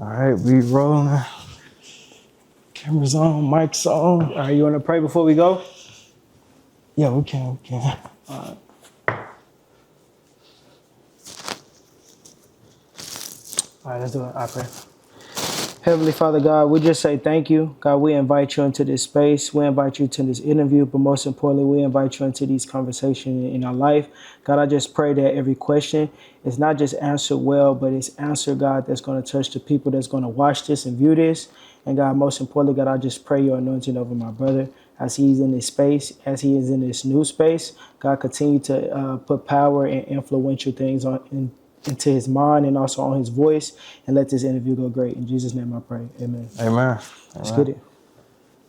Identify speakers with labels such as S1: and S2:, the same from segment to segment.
S1: All right, we rolling. Cameras on, mics on.
S2: All right, you want to pray before we go?
S1: Yeah, we can.
S2: All right, let's do it. I pray. Heavenly Father God, we just say thank you. God, we invite you into this space. We invite you to this interview, but most importantly, we invite you into these conversations in our life. God, I just pray that every question is not just answered well, but it's answered, God, that's going to touch the people that's going to watch this and view this. And God, most importantly, God, I just pray your anointing over my brother as he's in this space, as he is in this new space. God, continue to put power and influential things into his mind and also on his voice, and let this interview go great. In Jesus' name I pray. Amen.
S1: Amen.
S2: Let's get it.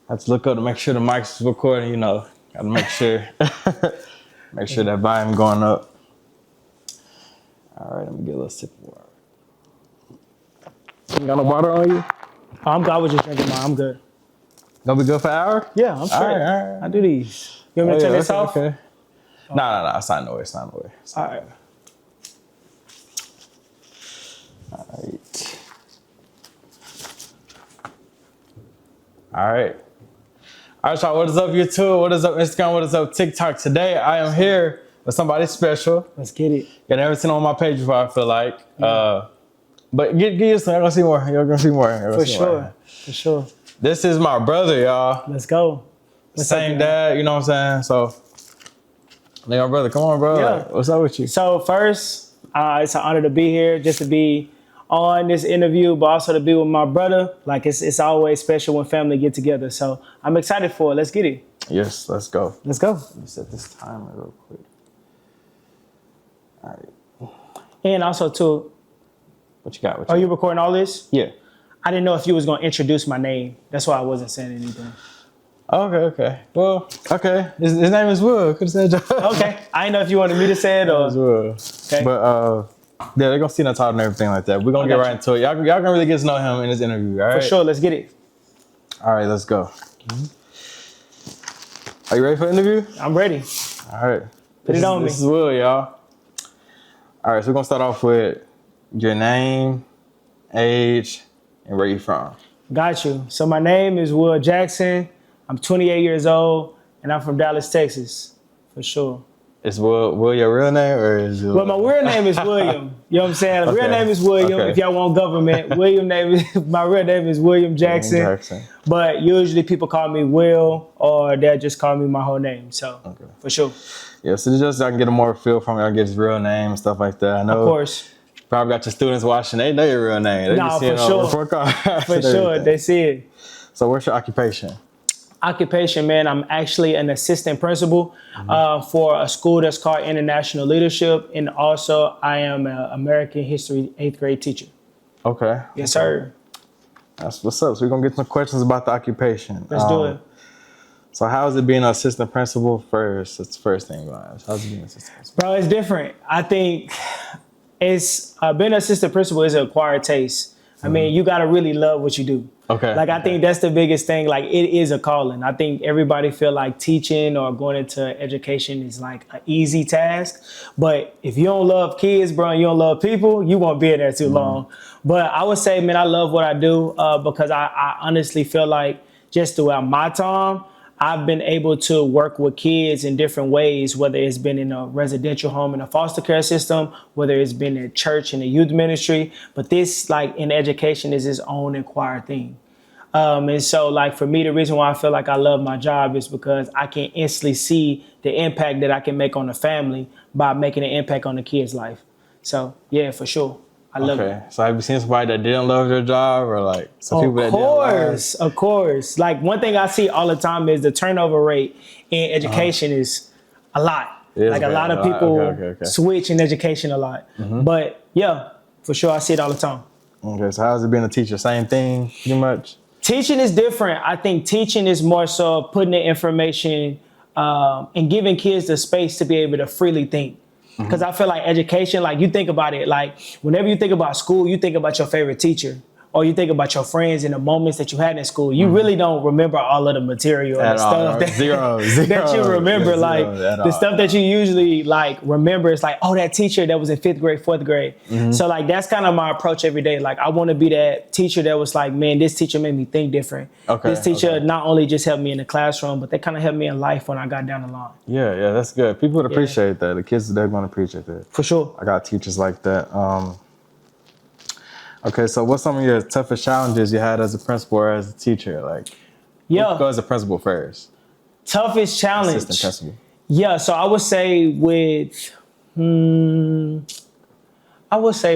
S1: I have to look up to make sure the mic's recording, Got to make sure that volume going up. All right, let me get a little sip of water. You got no water on you?
S2: Oh, I'm good. I was just drinking mine. I'm good.
S1: Gonna be good for an hour?
S2: Yeah, I'm straight.
S1: All right.
S2: I do these. You want me to turn this off?
S1: Okay. No. It's not no way.
S2: All right.
S1: All right, y'all. What is up, YouTube? What is up, Instagram? What is up, TikTok? Today, I am here with somebody special.
S2: Let's get it.
S1: You never seen on my page before, I feel like. But get used to it. You're going to see more.
S2: For sure.
S1: This is my brother, y'all.
S2: Let's go.
S1: Same dad, you know what I'm saying? So, my brother, come on, bro.
S2: Yeah.
S1: Like, what's up with you?
S2: So first, it's an honor to be here, just to be on this interview, but also to be with my brother. Like, it's always special when family get together. So I'm excited for it. Let's get it.
S1: Yes, let's go.
S2: Let's go.
S1: Let me set this timer real quick. All right.
S2: And also, too,
S1: What you got?
S2: are you recording all this?
S1: Yeah.
S2: I didn't know if you was going to introduce my name. That's why I wasn't saying anything.
S1: Okay. Well, okay. His name is Will. Could have said Joe.
S2: Okay. I didn't know if you wanted me to say it or.
S1: His Will.
S2: Okay.
S1: But yeah, they're gonna see the title and everything like that. We're gonna get right into it. Y'all gonna really get to know him in this interview, all right?
S2: For sure. Let's get it.
S1: All right, let's go. Are you ready for the interview?
S2: I'm ready.
S1: All right.
S2: Put it on me.
S1: This is Will, y'all. All right, so we're gonna start off with your name, age, and where you from.
S2: Got you. So my name is Will Jackson. I'm 28 years old, and I'm from Dallas, Texas, for sure.
S1: Is Will your real name, or is it?
S2: Well, my real name is William. You know what I'm saying?
S1: Okay.
S2: Real name is William.
S1: Okay.
S2: If y'all want government, my real name is William Jackson. But usually people call me Will, or they'll just call me my whole name. So, for sure.
S1: Yeah, so just so I can get a more feel from it, I can get his real name and stuff like that. I know.
S2: Of course.
S1: Probably got your students watching. They know your real name. They
S2: Nah,
S1: just see it
S2: for
S1: on
S2: sure.
S1: report cards.
S2: For sure, they see it.
S1: So what's your occupation?
S2: Occupation, man, I'm actually an assistant principal for a school that's called International Leadership. And also I am an American History 8th grade teacher.
S1: Okay.
S2: Yes, sir.
S1: That's what's up. So we're going to get some questions about the occupation.
S2: Let's do it.
S1: So how is it being an assistant principal first? It's the first thing you ask. How's it being an assistant principal?
S2: Bro, it's different. I think it's being an assistant principal is an acquired taste. I mean, you got to really love what you do.
S1: Okay.
S2: Like, I think that's the biggest thing. Like, it is a calling. I think everybody feel like teaching or going into education is like an easy task. But if you don't love kids, bro, and you don't love people, you won't be in there too long. But I would say, man, I love what I do because I honestly feel like just throughout my time, I've been able to work with kids in different ways, whether it's been in a residential home in a foster care system, whether it's been in church in a youth ministry. But this, like in education, is its own acquired thing. And so, like, for me, the reason why I feel like I love my job is because I can instantly see the impact that I can make on the family by making an impact on the kid's life. So, yeah, for sure. I love it.
S1: So have you seen somebody that didn't love their job, or like some people that didn't love?
S2: Of course. Like, one thing I see all the time is the turnover rate in education is a lot. Like, a lot of people switch in education a lot. But yeah, for sure, I see it all the time.
S1: Okay, so how's it being a teacher? Same thing, pretty much?
S2: Teaching is different. I think teaching is more so putting the information and giving kids the space to be able to freely think. Because I feel like education, like, you think about it, like, whenever you think about school, you think about your favorite teacher. or you think about your friends and the moments that you had in school, you really don't remember all of the material and the stuff that, that you remember. Like the stuff that you usually like remember is like, oh, that teacher that was in 5th grade, 4th grade. So like that's kind of my approach every day. Like I want to be that teacher that was like, man, this teacher made me think different. This teacher not only just helped me in the classroom, but they kind of helped me in life when I got down the line.
S1: Yeah, that's good. People would appreciate that. The kids, they're going to appreciate that.
S2: For sure.
S1: I got teachers like that. Okay, so what's some of your toughest challenges you had as a principal or as a teacher? Like, go as a principal first.
S2: Toughest challenge.
S1: Assistant principal.
S2: Yeah, so I would say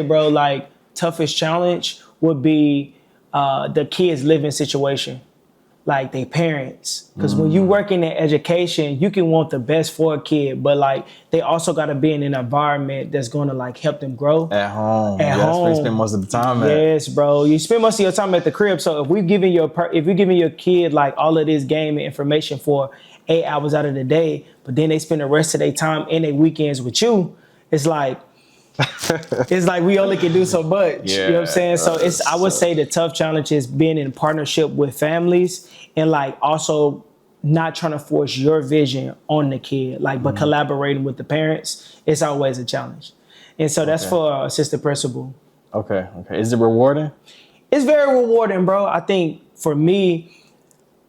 S2: bro, like toughest challenge would be the kids' living situation, like their parents. Because when you work in education, you can want the best for a kid, but like they also got to be in an environment that's going to like help them grow.
S1: At home.
S2: At home.
S1: You spend most of the time at.
S2: Yes, bro. You spend most of your time at the crib. So if we're giving your kid like all of this game and information for 8 hours out of the day, but then they spend the rest of their time and their weekends with you, it's like we only can do so much. You know what I'm saying? So I would say the tough challenge is being in partnership with families and like also not trying to force your vision on the kid, like but collaborating with the parents. It's always a challenge. And so that's for assistant principal. Okay.
S1: Is it rewarding?
S2: It's very rewarding, bro. I think for me,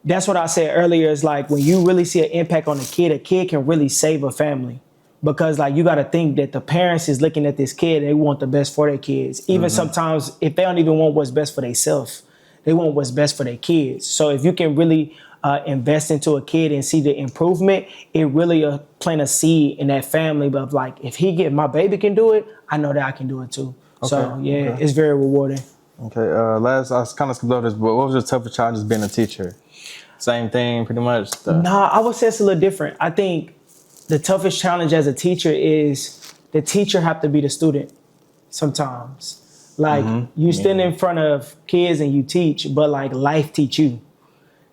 S2: that's what I said earlier, is like when you really see an impact on a kid can really save a family. Because like you got to think that the parents is looking at this kid, they want the best for their kids. Even sometimes if they don't even want what's best for themselves, they want what's best for their kids. So if you can really invest into a kid and see the improvement, it really plant a seed in that family of like, if my baby can do it, I know that I can do it too. So it's very rewarding.
S1: Okay, last, I kind of skipped over this, but what was your toughest challenge being a teacher? Same thing, pretty much?
S2: Nah, I would say it's a little different. I think the toughest challenge as a teacher is the teacher have to be the student sometimes. Like you stand in front of kids and you teach, but like life teach you.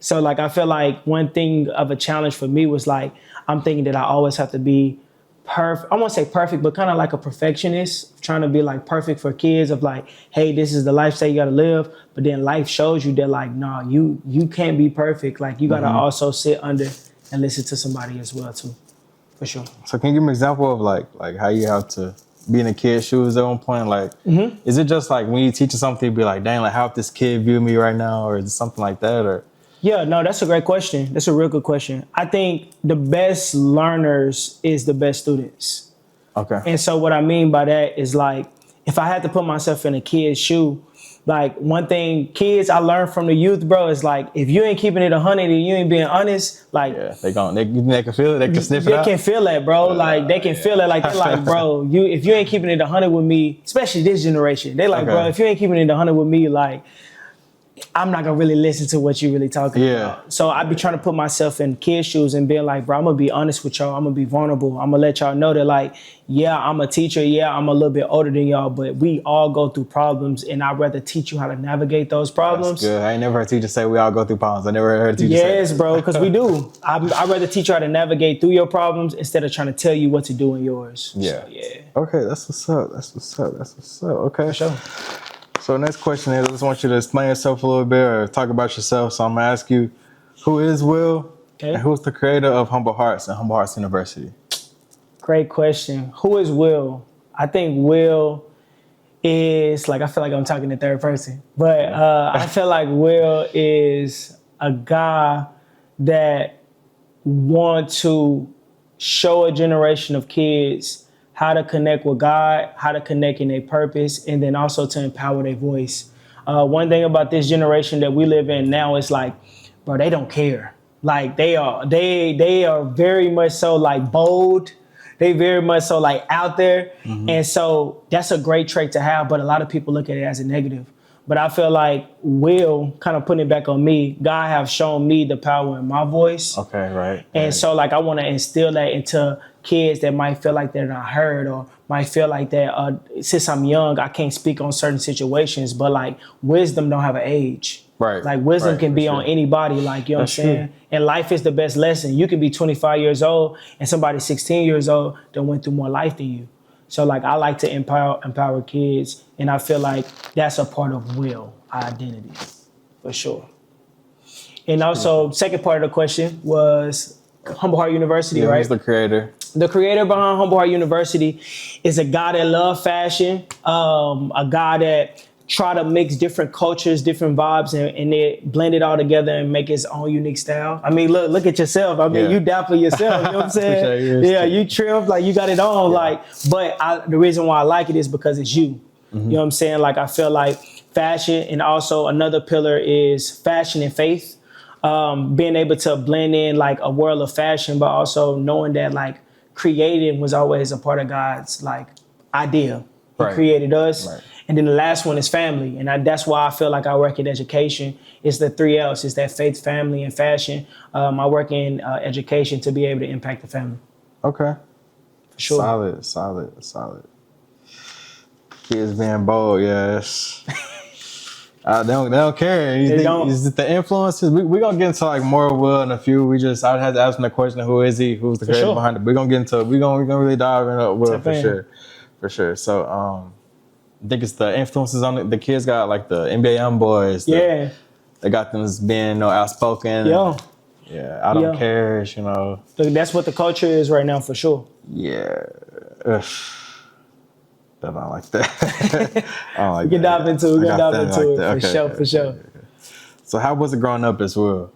S2: So like I feel like one thing of a challenge for me was like I'm thinking that I always have to be perfect. I won't say perfect, but kind of like a perfectionist, trying to be like perfect for kids of like, hey, this is the lifestyle you gotta live. But then life shows you that like, nah, you can't be perfect. Like you gotta also sit under and listen to somebody as well too. For sure.
S1: So can you give me an example of like how you have to be in a kid's shoes at one point? Like, is it just like when you teach something, you be like, dang, like how this kid view me right now? Or is it something like that? Or
S2: yeah, no, that's a great question. That's a real good question. I think the best learners is the best students.
S1: Okay.
S2: And so what I mean by that is like, if I had to put myself in a kid's shoe, like one thing kids I learned from the youth, bro, is like, if you ain't keeping it 100 and you ain't being honest, like
S1: they can feel it, they can sniff it out.
S2: They can feel that, bro. Like they can feel it. Like they're like, bro, if you ain't keeping it 100 with me, especially this generation, they like, bro, if you ain't keeping it 100 with me, like I'm not gonna really listen to what you really talking about. So I be trying to put myself in kids' shoes and being like, bro, I'm gonna be honest with y'all. I'm gonna be vulnerable. I'm gonna let y'all know that like, yeah, I'm a teacher. Yeah, I'm a little bit older than y'all, but we all go through problems, and I'd rather teach you how to navigate those problems.
S1: That's good. I ain't never heard teachers say we all go through problems. I never heard teachers say
S2: yes, bro, because we do. I'd rather teach you how to navigate through your problems instead of trying to tell you what to do in yours.
S1: Yeah.
S2: So, yeah.
S1: Okay, that's what's up. Okay.
S2: For sure.
S1: So next question is, I just want you to explain yourself a little bit or talk about yourself. So I'm gonna ask you, who is Will? And who's the creator of Humble Hearts and Humble Hearts University?
S2: Great question. Who is Will? I think Will is, like, I feel like I'm talking in third person, but I feel like Will is a guy that wants to show a generation of kids how to connect with God, how to connect in their purpose, and then also to empower their voice. One thing about this generation that we live in now is like, bro, they don't care. Like they are very much so like bold. They very much so like out there. And so that's a great trait to have, but a lot of people look at it as a negative. But I feel like Will, kind of putting it back on me, God have shown me the power in my voice.
S1: Okay, right.
S2: And so like I want to instill that into kids that might feel like they're not heard, or might feel like that since I'm young, I can't speak on certain situations, but like wisdom don't have an age.
S1: Right.
S2: Like wisdom can be on anybody, like, you know what I'm saying? True. And life is the best lesson. You can be 25 years old and somebody 16 years old that went through more life than you. So like I like to empower kids, and I feel like that's a part of Will, our identity, for sure. And also, second part of the question was Humble Heart University, right?
S1: Who's the creator?
S2: The creator behind Humble Heart University is a guy that loves fashion, a guy that try to mix different cultures, different vibes, and they blend it all together and make his own unique style. I mean, look at yourself. I mean, you dapper yourself. You know what I'm saying? Yeah, you trim like you got it on. Like, but the reason why I like it is because it's you. You know what I'm saying? Like, I feel like fashion, and also another pillar is fashion and faith. Being able to blend in like a world of fashion, but also knowing that like creating was always a part of God's like idea. He created us. Right. And then the last one is family. And that's why I feel like I work in education. It's the 3 L's. It's that faith, family, and fashion. I work in education to be able to impact the family.
S1: Okay.
S2: For sure.
S1: Solid. Kids being bold, yes. They don't care. Is it the influences? We're going to get into like more Will in a few. I had to ask him the question, who is he? Who's the creator behind it? We're going to get into, we're going to really dive into Will for sure. So, I think it's the influences on the kids got like the NBA young boys. They got them as being outspoken. I don't care.
S2: That's what the culture is right now for sure.
S1: Yeah. I don't like that. I don't like
S2: we can dive into it. For sure.
S1: So how was it growing up as Will?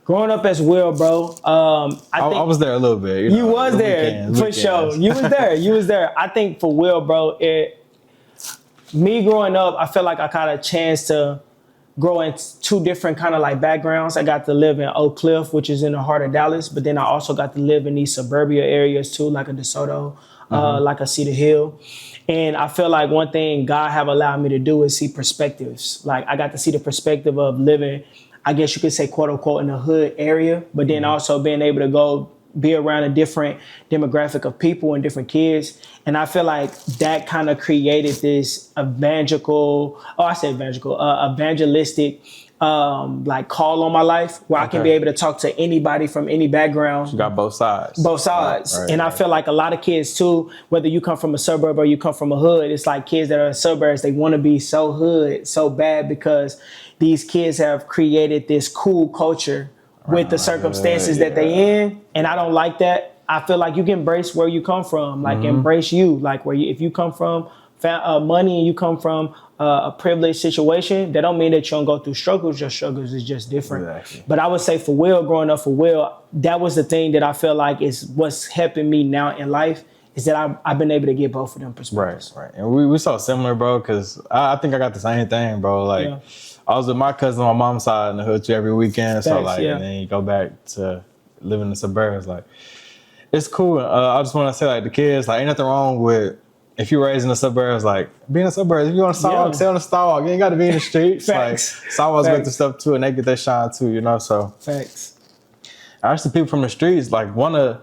S2: Growing up as Will, bro. I
S1: was there a little bit.
S2: You was there for sure. You was there. I think for Will, bro, me growing up, I feel like I got a chance to grow in two different kind of like backgrounds. I got to live in Oak Cliff, which is in the heart of Dallas, but then I also got to live in these suburbia areas too, like a DeSoto, like a Cedar Hill. And I feel like one thing God have allowed me to do is see perspectives. Like I got to see the perspective of living, I guess you could say, quote unquote, in a hood area, but then also being able to go be around a different demographic of people and different kids. And I feel like that kind of created this evangelistic like call on my life where I can be able to talk to anybody from any background.
S1: You got both sides.
S2: Right, and I feel like a lot of kids too, whether you come from a suburb or you come from a hood, it's like kids that are in suburbs, they want to be so hood, so bad because these kids have created this cool culture with the circumstances that they in. And I don't like that. I feel like you can embrace where you come from, like embrace you, like if you come from money and you come from a privileged situation, that don't mean that you don't go through struggles. Your struggles is just different. Exactly. But I would say for Will, growing up for Will, that was the thing that I feel like is what's helping me now in life is that I've been able to get both of them perspectives.
S1: Right. And we so similar, bro, because I think I got the same thing, bro. Like, I was with my cousin on my mom's side in the hood every weekend. So, and then you go back to living in the suburbs. Like, it's cool. I just want to say, like, the kids, like, ain't nothing wrong with if you're raised in the suburbs, like, being in the suburbs. If you want to sidewalk, stay on the sidewalk. You ain't got to be in the streets. Like, sidewalks get the stuff, too, and they get their shine, too, so.
S2: Facts.
S1: Actually, people from the streets, like, want to,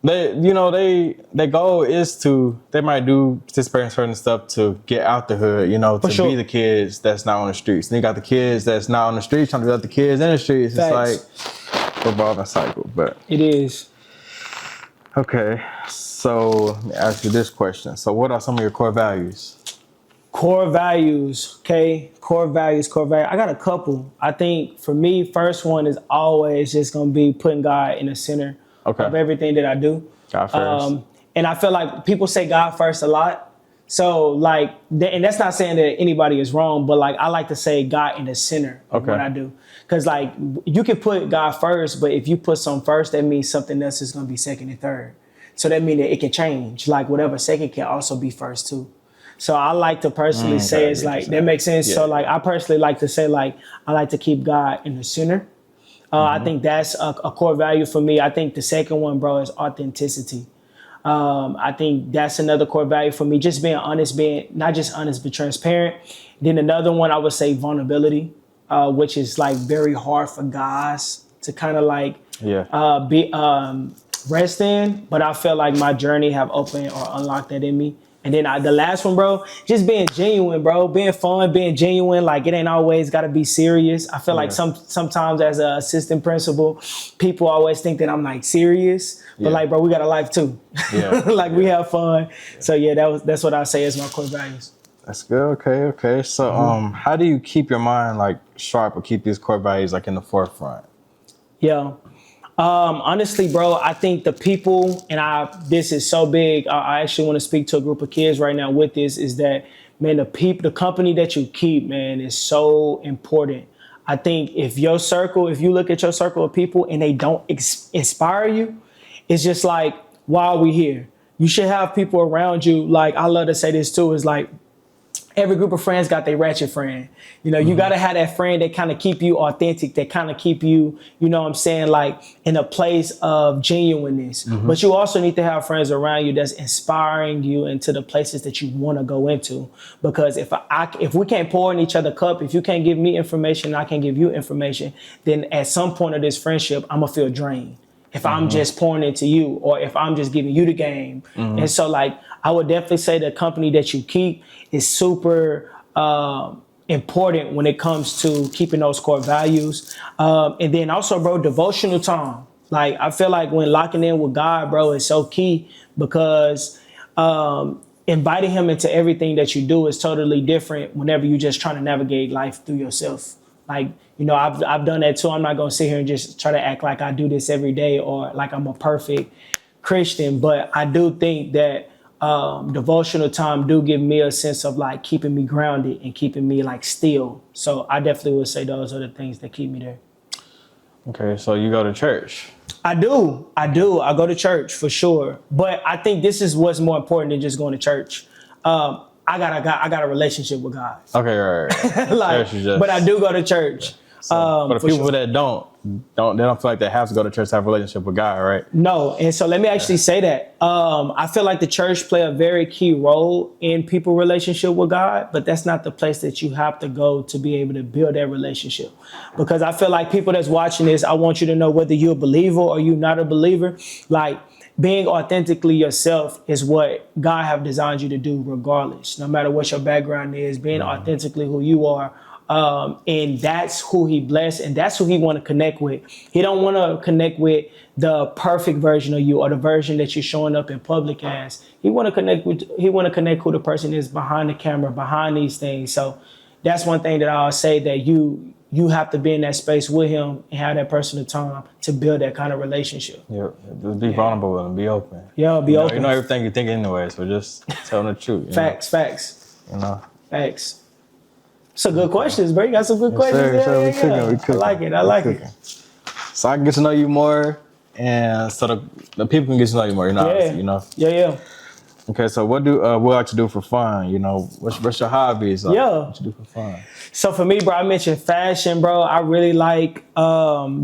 S1: their goal is to, they might do participate in certain stuff to get out the hood, to be the kids that's not on the streets. And you got the kids that's not on the streets trying to be like the kids in the streets.
S2: Facts.
S1: It's like revolving cycle, but.
S2: It is.
S1: Okay, so let me ask you this question. So what are some of your core values?
S2: Core values, okay? Core values. I got a couple. I think for me, first one is always just going to be putting God in the center of everything that I do.
S1: God first.
S2: And I feel like people say God first a lot. So like, and that's not saying that anybody is wrong, but like I like to say God in the center of what I do. Because like you can put God first, but if you put some first, that means something else is going to be second and third. So that means that it can change. Like whatever second can also be first too. So I like to personally say it's like, that makes sense. Yeah. So like I personally like to say like, I like to keep God in the center. I think that's a core value for me. I think the second one, bro, is authenticity. I think that's another core value for me. Just being honest, being not just honest, but transparent. Then another one, I would say vulnerability, which is like very hard for guys to kind of like be rest in. But I feel like my journey have opened or unlocked that in me. And then the last one, bro, just being genuine, bro, being fun, being genuine. Like, it ain't always got to be serious. I feel like sometimes as an assistant principal, people always think that I'm like serious, but like, bro, we got a life too. Like we have fun. So yeah, that's what I say is my core values.
S1: That's good. Okay. So how do you keep your mind like sharp or keep these core values like in the forefront?
S2: Yeah. Honestly, bro, I think the people, and this is so big. I actually want to speak to a group of kids right now with this, is that, man, the company that you keep, man, is so important. I think if you look at your circle of people and they don't inspire you, it's just like, why are we here? You should have people around you. Like, I love to say this too, is like, every group of friends got their ratchet friend. You know, you got to have that friend that kind of keep you authentic, that kind of keep you, you know what I'm saying, like in a place of genuineness. But you also need to have friends around you that's inspiring you into the places that you want to go into. Because if we can't pour in each other's cup, if you can't give me information and I can't give you information, then at some point of this friendship, I'm going to feel drained. If I'm just pouring into you, or if I'm just giving you the game. And so, like, I would definitely say the company that you keep is super important when it comes to keeping those core values. And then also, bro, devotional time. Like, I feel like when locking in with God, bro, is so key, because inviting him into everything that you do is totally different whenever you're just trying to navigate life through yourself. Like, you know, I've done that too. I'm not going to sit here and just try to act like I do this every day or like I'm a perfect Christian. But I do think that devotional time do give me a sense of like keeping me grounded and keeping me like still. So I definitely would say those are the things that keep me there.
S1: Okay, so you go to church.
S2: I do. I go to church for sure. But I think this is what's more important than just going to church. I got a relationship with God.
S1: Okay, right.
S2: Like, but I do go to church.
S1: So, but the people that don't feel like they have to go to church to have a relationship with God, right?
S2: No, and so let me actually say that. I feel like the church play a very key role in people's relationship with God, but that's not the place that you have to go to be able to build that relationship. Because I feel like people that's watching this, I want you to know whether you're a believer or you're not a believer, like, being authentically yourself is what God have designed you to do regardless. No matter what your background is, being authentically who you are. And that's who he blessed, and that's who he want to connect with. He don't want to connect with the perfect version of you or the version that you're showing up in public as. He want to connect who the person is behind the camera, behind these things. So that's one thing that I'll say, that you have to be in that space with him and have that personal time to build that kind of relationship.
S1: Yeah, just be vulnerable and be open.
S2: Yeah, be open.
S1: You know everything you think anyway, so just tell them the truth.
S2: Facts.
S1: You know?
S2: Facts. Some good questions, bro. You got some good questions.
S1: We
S2: I like it.
S1: So I can get to know you more, and so the people can get to know you more. You know, obviously, you know.
S2: Yeah.
S1: Okay, so what like to do for fun? You know, what's your hobbies? Like, what you do for fun?
S2: So for me, bro, I mentioned fashion, bro. I really like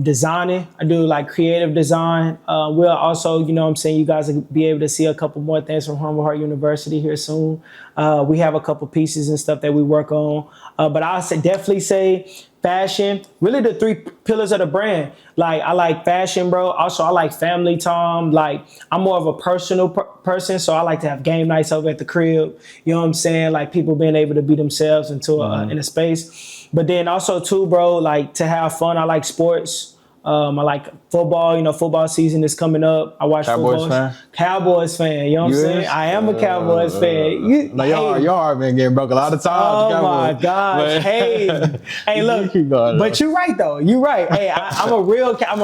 S2: designing. I do like creative design. We'll also, you know what I'm saying, you guys will be able to see a couple more things from Humble Heart University here soon. We have a couple pieces and stuff that we work on. But I'll definitely say fashion, really the three pillars of the brand. Like, I like fashion, bro. Also, I like family time. Like, I'm more of a personal person, so I like to have game nights over at the crib. You know what I'm saying? Like, people being able to be themselves into in a space. But then also too, bro, like, to have fun, I like sports. I like football. You know, football season is coming up. I watch
S1: Cowboys fan?
S2: Cowboys fan. You know what I'm saying? I am a Cowboys fan.
S1: Y'all been getting broke a lot of times.
S2: Oh my gosh! Hey, look. But you're right though. You're right. Hey, I'm a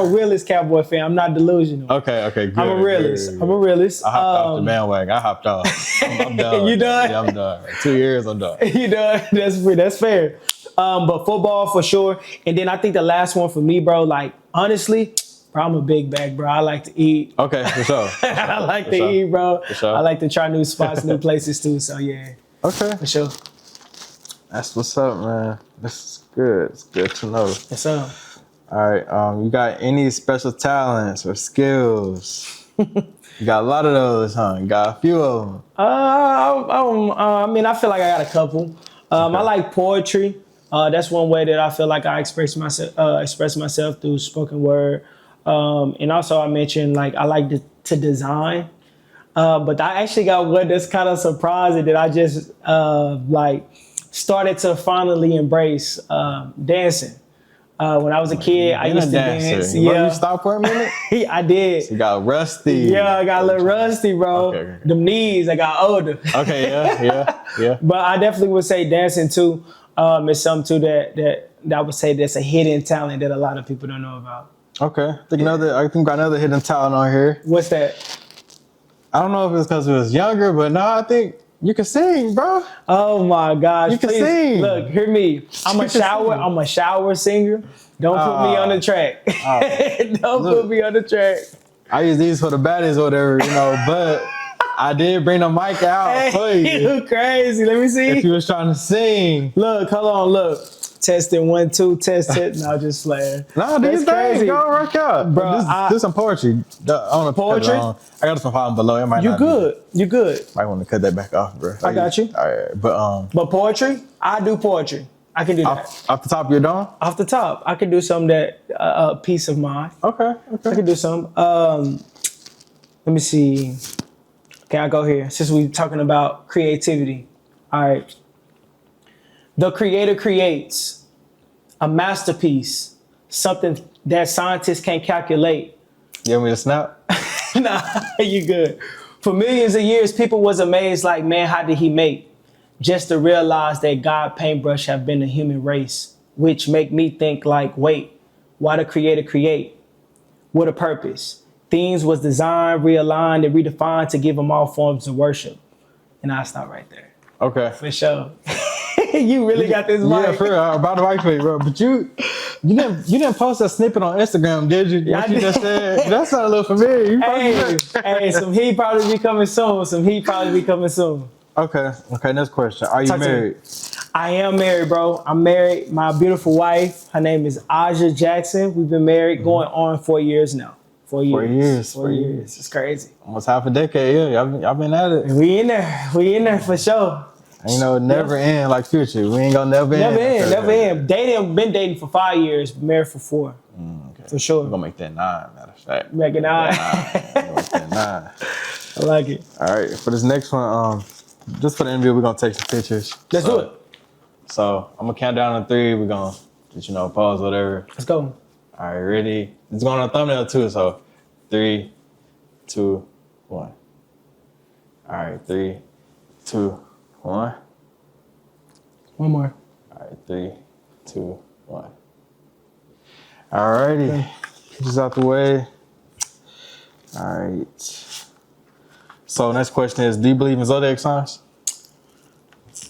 S2: realist Cowboy fan. I'm not delusional.
S1: Okay, good.
S2: I'm a realist.
S1: Good.
S2: I'm a realist.
S1: I hopped off the bandwagon. I hopped off. I'm done.
S2: You done?
S1: Yeah, I'm done. 2 years, I'm done.
S2: You done? That's fair. But football for sure. And then I think the last one for me, bro, like, honestly, bro, I'm a big bag, bro. I like to eat.
S1: Okay, for sure.
S2: I like to eat, bro.
S1: For sure.
S2: I like to try new spots, new places too. So yeah.
S1: Okay.
S2: For sure.
S1: That's what's up, man. This is good. It's good to know.
S2: Yes, sir.
S1: All right. You got any special talents or skills? You got a lot of those, huh? You got a few of them.
S2: I mean, I feel like I got a couple. I like poetry. That's one way that I feel like I express myself through spoken word. And also I mentioned, like, I like to design. But I actually got one that's kind of surprising that I just like started to finally embrace dancing. When I was a kid, I used to dance.
S1: Yeah, you stopped for a minute.
S2: I did.
S1: So you got rusty.
S2: Yeah, I got a little rusty, bro. Okay. Them knees, I got older.
S1: Okay, yeah.
S2: But I definitely would say dancing too is something too that I would say that's a hidden talent that a lot of people don't know about.
S1: Okay, I think got another hidden talent on here.
S2: What's that?
S1: I don't know if it's because it was younger, but no, I think you can sing, bro.
S2: Oh my gosh!
S1: You can sing.
S2: Look, hear me. I'm a shower singer. Don't put me on the track. Don't put me on the track.
S1: I use these for the baddies or whatever, but I did bring the mic out for you.
S2: You crazy? Let me see.
S1: If you was trying to sing.
S2: Look, hold on, look. Testing 1 2 test it. No, just playing.
S1: No, this crazy. Go work out, bro. This some poetry. On the
S2: poetry.
S1: I got some file below. It might
S2: you good? You good?
S1: Might want to cut that back off, bro.
S2: I got you.
S1: All right,
S2: but poetry, I do poetry. I can do that.
S1: Off the top of your dome?
S2: Off the top, I can do something that peace of mind.
S1: Okay.
S2: I can do some. Let me see. Can I go here? Since we're talking about creativity. All right. The creator creates a masterpiece, something that scientists can't calculate.
S1: You want me to snap?
S2: Nah, you good. For millions of years, people was amazed like, man, how did he make? Just to realize that God paintbrush have been the human race, which make me think like, wait, why the creator create? What a purpose. Things was designed, realigned, and redefined to give them all forms of worship. And I'll stop right there.
S1: Okay.
S2: For sure. You really got this mic.
S1: Yeah, for real. About the mic for you, bro. But you didn't post a snippet on Instagram, did you?
S2: Yeah,
S1: what you just said? That sounded a little familiar.
S2: Hey, some heat probably be coming soon.
S1: Okay, next question. Are you married?
S2: I am married, bro. I'm married. My beautiful wife, her name is Aja Jackson. We've been married going on 4 years now. 4 years. 4 years. It's crazy.
S1: Almost half a decade, yeah. Y'all been at it.
S2: We in there for sure.
S1: Never end like Future. We ain't gonna never end.
S2: Never end. Been dating for 5 years, married for 4.
S1: Okay.
S2: For sure.
S1: We're gonna make that 9, matter of fact.
S2: Make it 9.
S1: Make that 9.
S2: I like it.
S1: All right, for this next one, just for the interview, we're gonna take some pictures.
S2: Let's do it.
S1: So I'm gonna count down to 3. We're gonna just, pause, whatever.
S2: Let's go.
S1: All right, ready? It's going on a thumbnail too, so 3, 2, 1. All right, 3, 2, 1.
S2: One more.
S1: All right, 3, 2, 1. All righty, just out the way. All right. So next question is, do you believe in zodiac signs?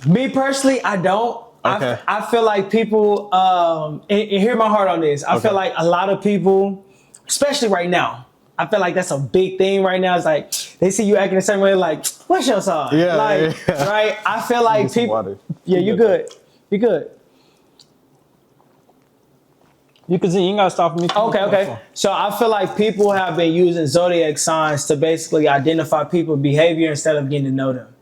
S2: Me personally, I don't.
S1: Okay.
S2: I feel like people, and hear my heart on this. I feel like a lot of people, especially right now, I feel like that's a big thing right now. It's like they see you acting the same way, like, what's your sign?
S1: Yeah,
S2: right? I feel like people. Yeah, you good. You good.
S1: You can see. You ain't gotta stop me.
S2: Okay. So I feel like people have been using zodiac signs to basically identify people's behavior instead of getting to know them.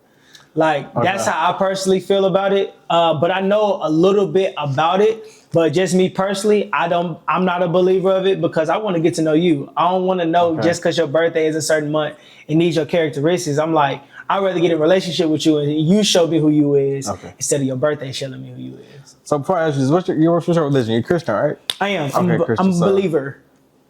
S2: That's how I personally feel about it. But I know a little bit about it. But just me personally, I'm not a believer of it because I want to get to know you. I don't want to know just because your birthday is a certain month and needs your characteristics. I'm like, I'd rather get in a relationship with you and you show me who you is instead of your birthday showing me who you is.
S1: So before I ask you, what's your religion? You're Christian, right?
S2: I am. I'm a believer.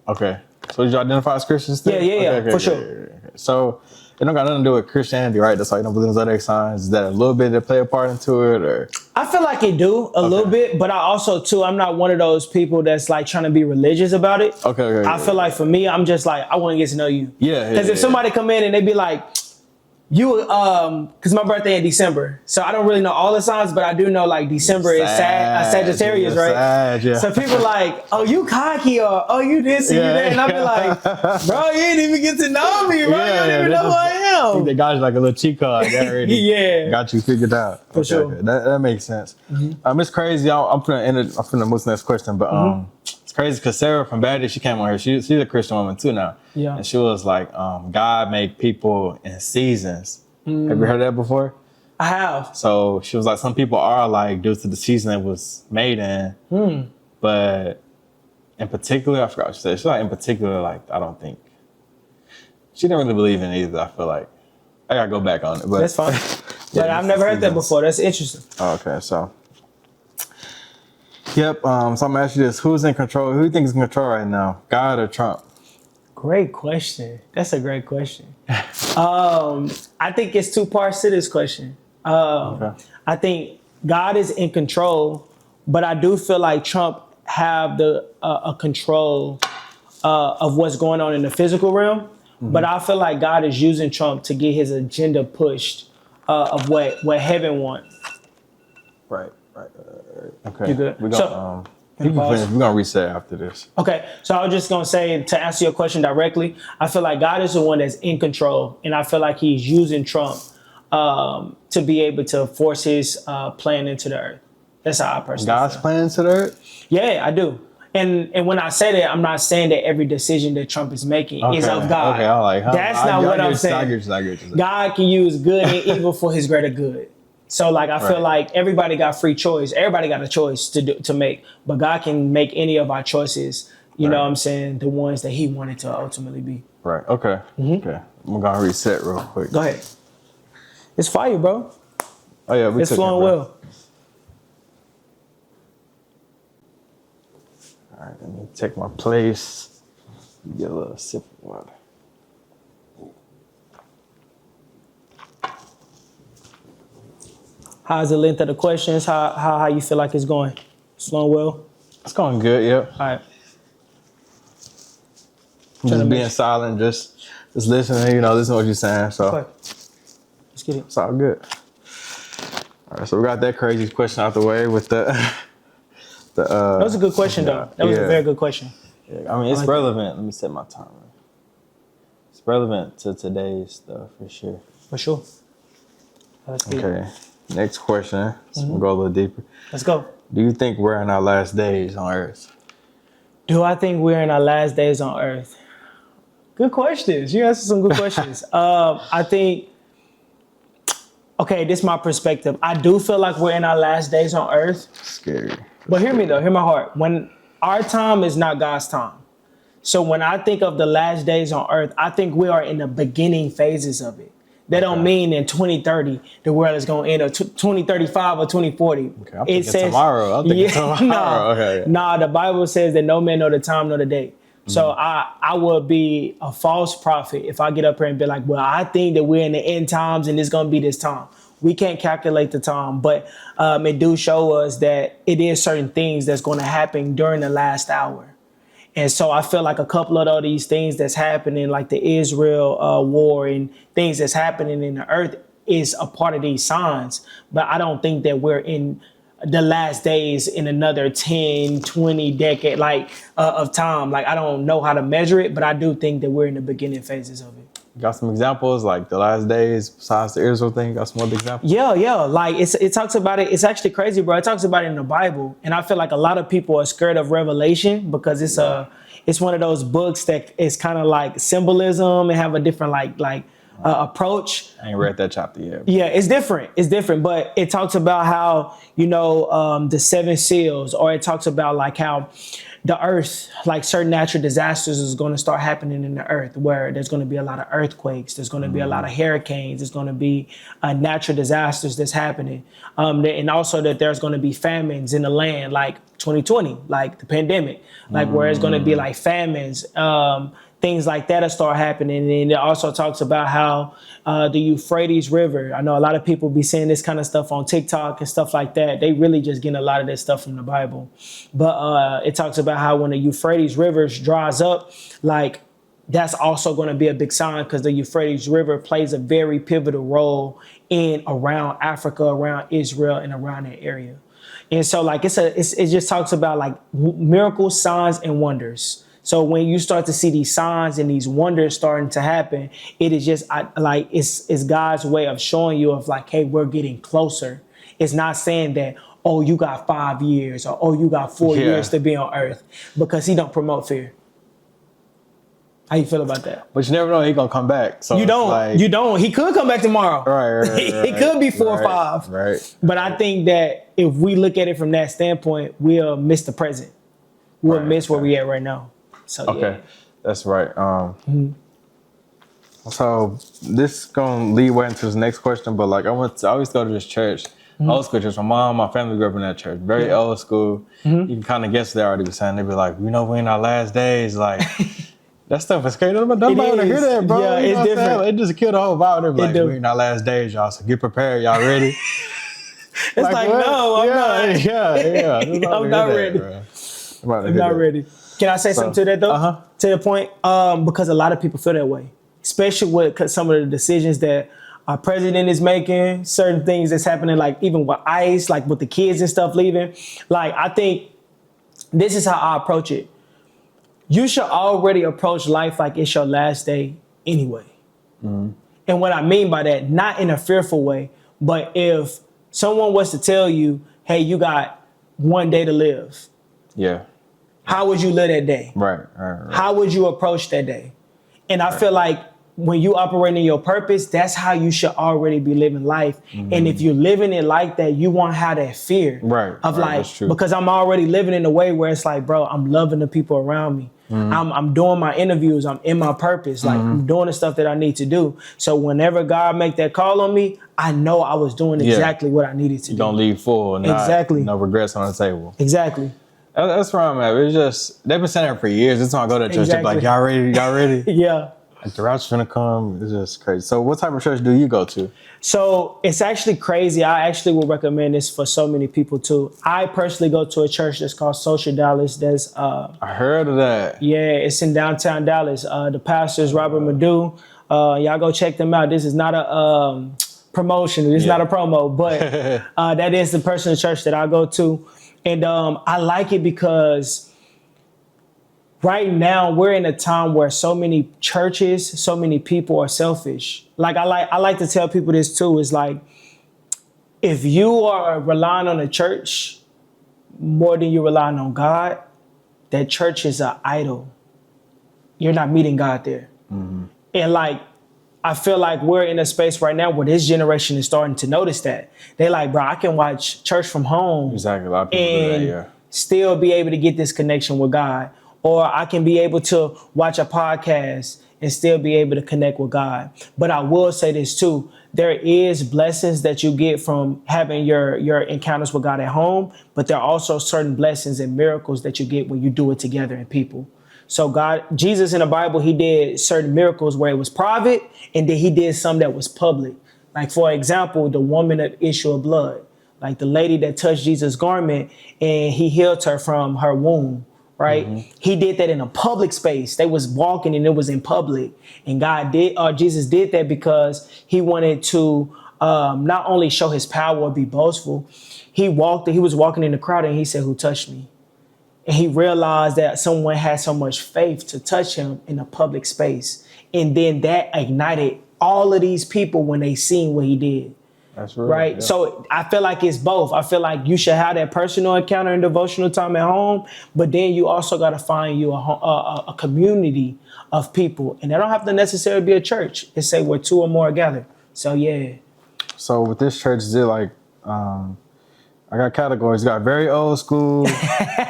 S1: Okay. So did you identify as Christian still?
S2: Yeah, for sure.
S1: So it don't got nothing to do with Christianity, right? That's why you don't believe in zodiac signs. Is that a little bit that play a part into it, or?
S2: I feel like it do a little bit, but I also too, I'm not one of those people that's like trying to be religious about it.
S1: Okay.
S2: I feel like for me, I'm just like, I want to get to know you.
S1: Yeah.
S2: Because if somebody come in and they be like, you, because my birthday in December, so I don't really know all the signs, but I do know like December is Sagittarius, right?
S1: Yeah.
S2: So people like, oh, you cocky, or oh, you this and you that, and I be like, bro, you didn't even get to know me, bro. You don't even know who I am.
S1: I think they got you like a little cheat card. They already got you figured out.
S2: For sure.
S1: Okay. That makes sense. It's crazy. I'm gonna move to the next question, but it's crazy because Sarah from Baddie, she came on here. She's a Christian woman too now.
S2: Yeah.
S1: And she was like, God make people in seasons. Have you heard that before?
S2: I have.
S1: So she was like, some people are like due to the season it was made in. But in particular, I forgot what she said. She's like, in particular, like, I don't think. She didn't really believe in it either, I feel like. I gotta go back on it, but
S2: that's fine. But I've never heard that before. That's interesting.
S1: Okay, so. Yep. So I'm gonna ask you this: who's in control? Who do you think is in control right now? God or Trump?
S2: Great question. That's a great question. I think it's two parts to this question.
S1: Okay.
S2: I think God is in control, but I do feel like Trump have the a control of what's going on in the physical realm. Mm-hmm. But I feel like God is using Trump to get his agenda pushed of what heaven wants.
S1: Right. Okay.
S2: You good?
S1: We're gonna reset after this.
S2: Okay, so I was just gonna say, to answer your question directly, I feel like God is the one that's in control, and I feel like He's using Trump to be able to force His plan into the earth. That's how I personally
S1: God's
S2: feel.
S1: plan into the earth?
S2: Yeah, I do. And when I say that, I'm not saying that every decision that Trump is making is of God.
S1: Okay, I'm like,
S2: that's not what I'm saying. God can use good and evil for His greater good. So like I feel like everybody got free choice. Everybody got a choice to make, but God can make any of our choices. You know what I'm saying? The ones that He wanted to ultimately be.
S1: Right. Okay. Mm-hmm. Okay. I'm gonna reset real quick.
S2: Go ahead. It's fire, bro.
S1: Oh yeah,
S2: it's flowing well.
S1: All right, let me take my place. Get a little sip of water.
S2: How's the length of the questions? How you feel like it's going? It's flowing well?
S1: It's going good, yep.
S2: All right.
S1: Just being silent, just listening, listen to what you're saying. So
S2: okay. Let's get it.
S1: It's all good. All right, so we got that crazy question out the way with the
S2: that was a good question, though. That was a very good question.
S1: Yeah, I mean, it's relevant. Let me set my timer. It's relevant to today's stuff, for sure.
S2: For sure.
S1: Okay, next question. So we'll go a little deeper.
S2: Let's go.
S1: Do you think we're in our last days on Earth?
S2: Do I think we're in our last days on Earth? Good questions. You answered some good questions. I think, okay, this is my perspective. I do feel like we're in our last days on Earth.
S1: Scary.
S2: But hear me though, hear my heart. When our time is not God's time. So when I think of the last days on Earth, I think we are in the beginning phases of it. That don't mean in 2030 the world is going to end, or 2035 or 2040.
S1: Okay, I'm thinking tomorrow.
S2: Nah, the Bible says that no man know the time nor the day. So I would be a false prophet if I get up here and be like, well, I think that we're in the end times and it's going to be this time. We can't calculate the time, but it do show us that it is certain things that's going to happen during the last hour. And so I feel like a couple of all these things that's happening, like the Israel war and things that's happening in the earth, is a part of these signs. But I don't think that we're in the last days in another 10, 20 decade of time. Like, I don't know how to measure it, but I do think that we're in the beginning phases of it.
S1: Got some examples, like the last days, besides the Israel thing? Got some other examples?
S2: Yeah. Like, it talks about it. It's actually crazy, bro. It talks about it in the Bible. And I feel like a lot of people are scared of Revelation because it's one of those books that is kind of like symbolism and have a different approach.
S1: I ain't read that chapter yet.
S2: Yeah, it's different. But it talks about how, the seven seals, or it talks about like how the earth, like certain natural disasters is going to start happening in the earth, where there's going to be a lot of earthquakes. There's going to be a lot of hurricanes. There's going to be natural disasters that's happening. And also that there's going to be famines in the land, like 2020, like the pandemic, like where it's going to be like famines, things like that will start happening. And it also talks about how the Euphrates River, I know a lot of people be saying this kind of stuff on TikTok and stuff like that. They really just getting a lot of this stuff from the Bible. But it talks about how when the Euphrates River dries up, like that's also going to be a big sign, because the Euphrates River plays a very pivotal role in around Africa, around Israel, and around that area. And so like it just talks about like miracles, signs, and wonders. So when you start to see these signs and these wonders starting to happen, it is just it's God's way of showing you of like, hey, we're getting closer. It's not saying that, oh, you got 5 years, or oh, you got 4 years to be on earth, because He don't promote fear. How you feel about that?
S1: But you never know, He gonna come back. So
S2: you don't. He could come back tomorrow.
S1: Right.
S2: It could be 4 or 5.
S1: Right.
S2: But I think that if we look at it from that standpoint, we'll miss the present. We'll miss where we at right now. So,
S1: okay, that's right. So this gonna lead way into this next question, but like I always go to this church, old school church. My family grew up in that church, very old school. You can kind of guess what they already be saying. They be like, we're in our last days, like. That stuff is crazy. Nobody want to hear that, bro.
S2: Yeah, it's different.
S1: It just killed the whole vibe. They're like, we're in our last days, y'all. So get prepared, y'all ready?
S2: It's like no, I'm not.
S1: Yeah.
S2: I'm not ready. I'm not ready. Can I say something to that though? To the point, because a lot of people feel that way, especially with some of the decisions that our president is making, certain things that's happening, like even with ICE, like with the kids and stuff leaving. Like I think this is how I approach it. You should already approach life like it's your last day anyway. Mm-hmm. And what I mean by that, not in a fearful way, but if someone was to tell you, hey, you got one day to live. Yeah. How would you live that day? Right. How would you approach that day? And I feel like when you operate in your purpose, that's how you should already be living life. Mm-hmm. And if you're living it like that, you won't have that fear of like, because I'm already living in a way where it's like, bro, I'm loving the people around me. Mm-hmm. I'm doing my interviews. I'm in my purpose. Like I'm doing the stuff that I need to do. So whenever God make that call on me, I know I was doing exactly what I needed to do. You don't leave full. No regrets on the table. Exactly. That's where I'm at. It's just, they've been saying it for years. It's time I go to church. They're like, y'all ready? Yeah. Like the rapture's gonna come. It's just crazy. So what type of church do you go to? So it's actually crazy. I actually would recommend this for so many people too. I personally go to a church that's called Social Dallas. That's I heard of that. Yeah, it's in downtown Dallas. The pastor is Robert Madu. Y'all go check them out. This is not a promotion. This is not a promo, but that is the personal church that I go to. And I like it because right now we're in a time where so many churches, so many people are selfish. Like I like to tell people this too. Is like, if you are relying on a church more than you're relying on God, that church is an idol. You're not meeting God there. Mm-hmm. And like, I feel like we're in a space right now where this generation is starting to notice that. They're like, bro, I can watch church from home. Exactly. A lot of people do that, still be able to get this connection with God. Or I can be able to watch a podcast and still be able to connect with God. But I will say this too. There is blessings that you get from having your encounters with God at home, but there are also certain blessings and miracles that you get when you do it together in people. So Jesus in the Bible, he did certain miracles where it was private, and then he did some that was public. Like, for example, the woman of issue of blood, like the lady that touched Jesus' garment and he healed her from her womb. Right? Mm-hmm. He did that in a public space. They was walking and it was in public. And Jesus did that because he wanted to not only show his power or be boastful. He was walking in the crowd and he said, "Who touched me?" And he realized that someone had so much faith to touch him in a public space. And then that ignited all of these people when they seen what he did. That's right. Yeah. So I feel like it's both. I feel like you should have that personal encounter and devotional time at home, but then you also got to find you a community of people, and they don't have to necessarily be a church. It's say where two or more gather. So yeah. So with this church, is it like I got categories? You got very old school,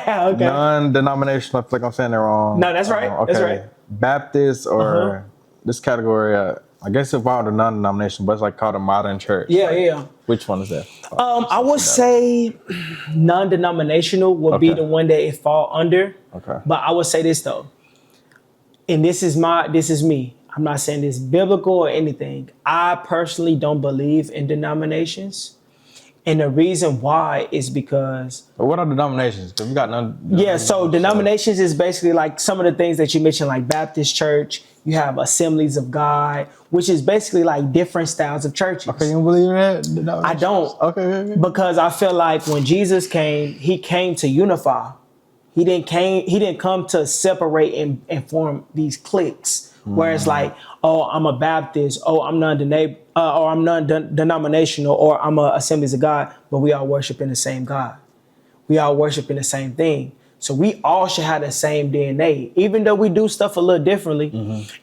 S2: non-denominational. I feel like I'm saying that wrong. No, that's right. Okay. That's right. Baptist or this category. I guess it's about the non-denomination, but it's like called a modern church. Yeah. Which one is that? I would say non-denominational would be the one that it fall under. Okay. But I would say this though, and this is me. I'm not saying this biblical or anything. I personally don't believe in denominations. And the reason why is because... But what are denominations? Because we got none. Yeah, so denominations is basically like some of the things that you mentioned, like Baptist church. You have Assemblies of God, which is basically like different styles of churches. Okay, you don't believe in that? I don't. Okay. Because I feel like when Jesus came, he came to unify. He didn't come to separate and form these cliques. Where it's like, oh, I'm a Baptist, oh, I'm or I'm non-denominational, or I'm a Assemblies of God, but we all worship in the same God. We all worship in the same thing. So we all should have the same DNA, even though we do stuff a little differently.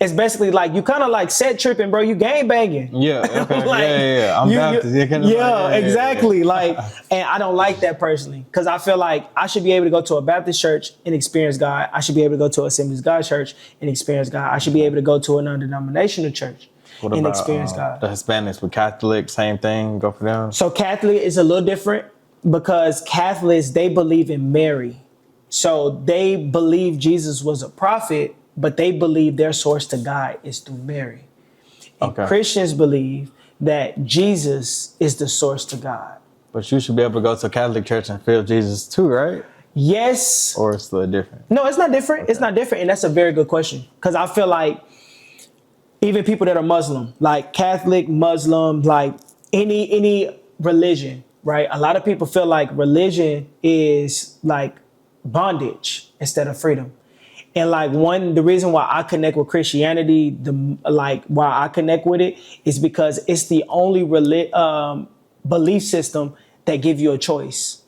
S2: It's basically like you kind of like set tripping, bro. You gang banging.
S1: Yeah, okay.
S2: Like,
S1: yeah. I'm Baptist.
S2: Exactly. Like, and I don't like that personally because I feel like I should be able to go to a Baptist church and experience God. I should be able to go to Assemblies of God church and experience God. I should be able to go to a non-denominational church and experience God.
S1: The Hispanics with Catholic, same thing, go for them?
S2: So Catholic is a little different because Catholics, they believe in Mary. So they believe Jesus was a prophet, but they believe their source to God is through Mary. And Christians believe that Jesus is the source to God.
S1: But you should be able to go to a Catholic church and feel Jesus too, right?
S2: Yes.
S1: Or it's still different?
S2: No, it's not different. It's not different. And that's a very good question. Because I feel like even people that are Muslim, like Catholic, Muslim, like any religion, right? A lot of people feel like religion is like bondage instead of freedom. And like the reason why I connect with Christianity, why I connect with it is because it's the only belief system that give you a choice.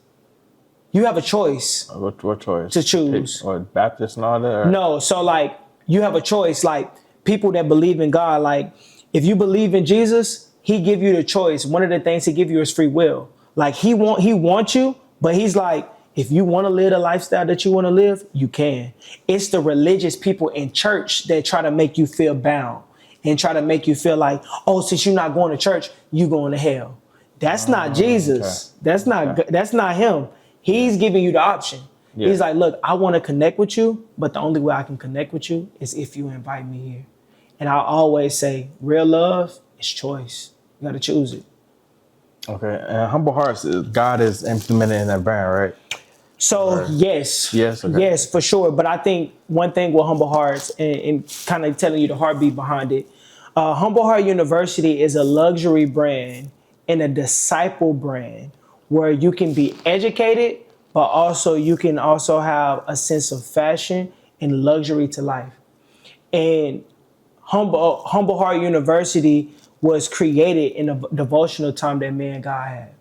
S2: You have a choice.
S1: What choice?
S2: To choose.
S1: Or Baptist and all that? Or?
S2: No, so like you have a choice. Like people that believe in God, like if you believe in Jesus, he give you the choice. One of the things he give you is free will. Like he wants you, but he's like, if you want to live the lifestyle that you want to live, you can. It's the religious people in church that try to make you feel bound and try to make you feel like, oh, since you're not going to church, you going to hell. That's not Jesus. Okay. That's not him. He's giving you the option. Yeah. He's like, look, I want to connect with you, but the only way I can connect with you is if you invite me here. And I always say, real love is choice. You got to choose it.
S1: Okay. And Humble Hearts, God is implemented in that brand, right?
S2: So yes,
S1: okay.
S2: Yes, for sure. But I think one thing with Humble Hearts and kind of telling you the heartbeat behind it, Humble Heart University is a luxury brand and a disciple brand where you can be educated, but also you can also have a sense of fashion and luxury to life. And Humble Heart University was created in a devotional time that me and God had.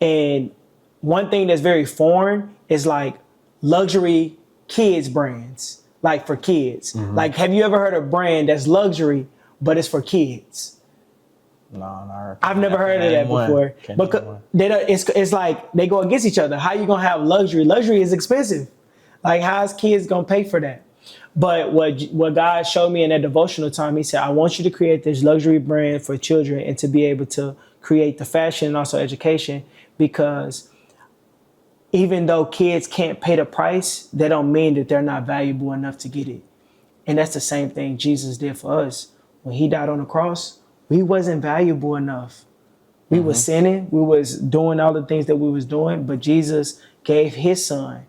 S2: And one thing that's very foreign is like luxury kids brands, like for kids. Mm-hmm. Like, have you ever heard of a brand that's luxury, but it's for kids?
S1: No,
S2: I've never heard of that before. Because it's like they go against each other. How you gonna have luxury? Luxury is expensive. Like, how's kids gonna pay for that? But what God showed me in that devotional time, he said, I want you to create this luxury brand for children and to be able to create the fashion and also education, because even though kids can't pay the price, that don't mean that they're not valuable enough to get it. And that's the same thing Jesus did for us. When he died on the cross, we wasn't valuable enough. We was sinning. We was doing all the things that we was doing, but Jesus gave his son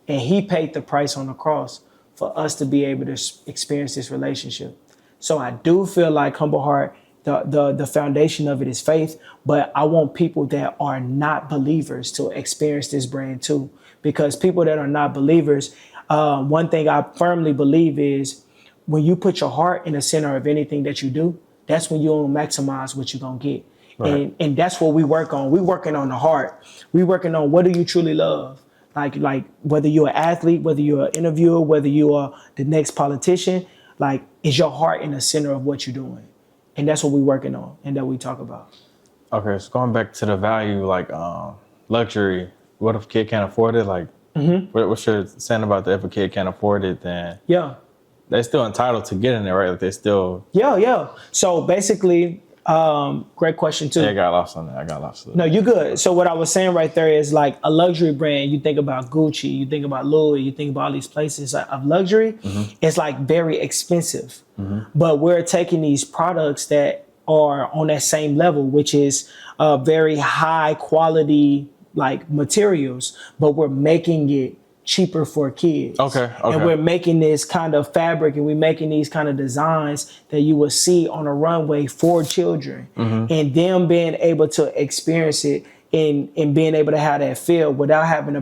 S2: and he paid the price on the cross for us to be able to experience this relationship. So I do feel like Humble Heart, the foundation of it is faith, but I want people that are not believers to experience this brand too. Because people that are not believers, one thing I firmly believe is when you put your heart in the center of anything that you do, that's when you'll maximize what you're going to get. Right. And that's what we work on. We're working on the heart. We're working on what do you truly love? Like whether you're an athlete, whether you're an interviewer, whether you are the next politician, like, is your heart in the center of what you're doing? And that's what we're working on and that we talk about. Okay,
S1: so going back to the value, like luxury, what if a kid can't afford it? Like, what's your saying about that? If a kid can't afford it, then they're still entitled to get in there, right? Like, they still...
S2: Yeah. So basically, great question too.
S1: Yeah, I got lost on that.
S2: No, you're good. So what I was saying right there is like a luxury brand. You think about Gucci, you think about Louis, you think about all these places of luxury. It's like very expensive. But we're taking these products that are on that same level, which is very high quality like materials, but we're making it cheaper for kids.
S1: Okay.
S2: And we're making this kind of fabric and we're making these kind of designs that you will see on a runway for children and them being able to experience it in being able to have that feel without having to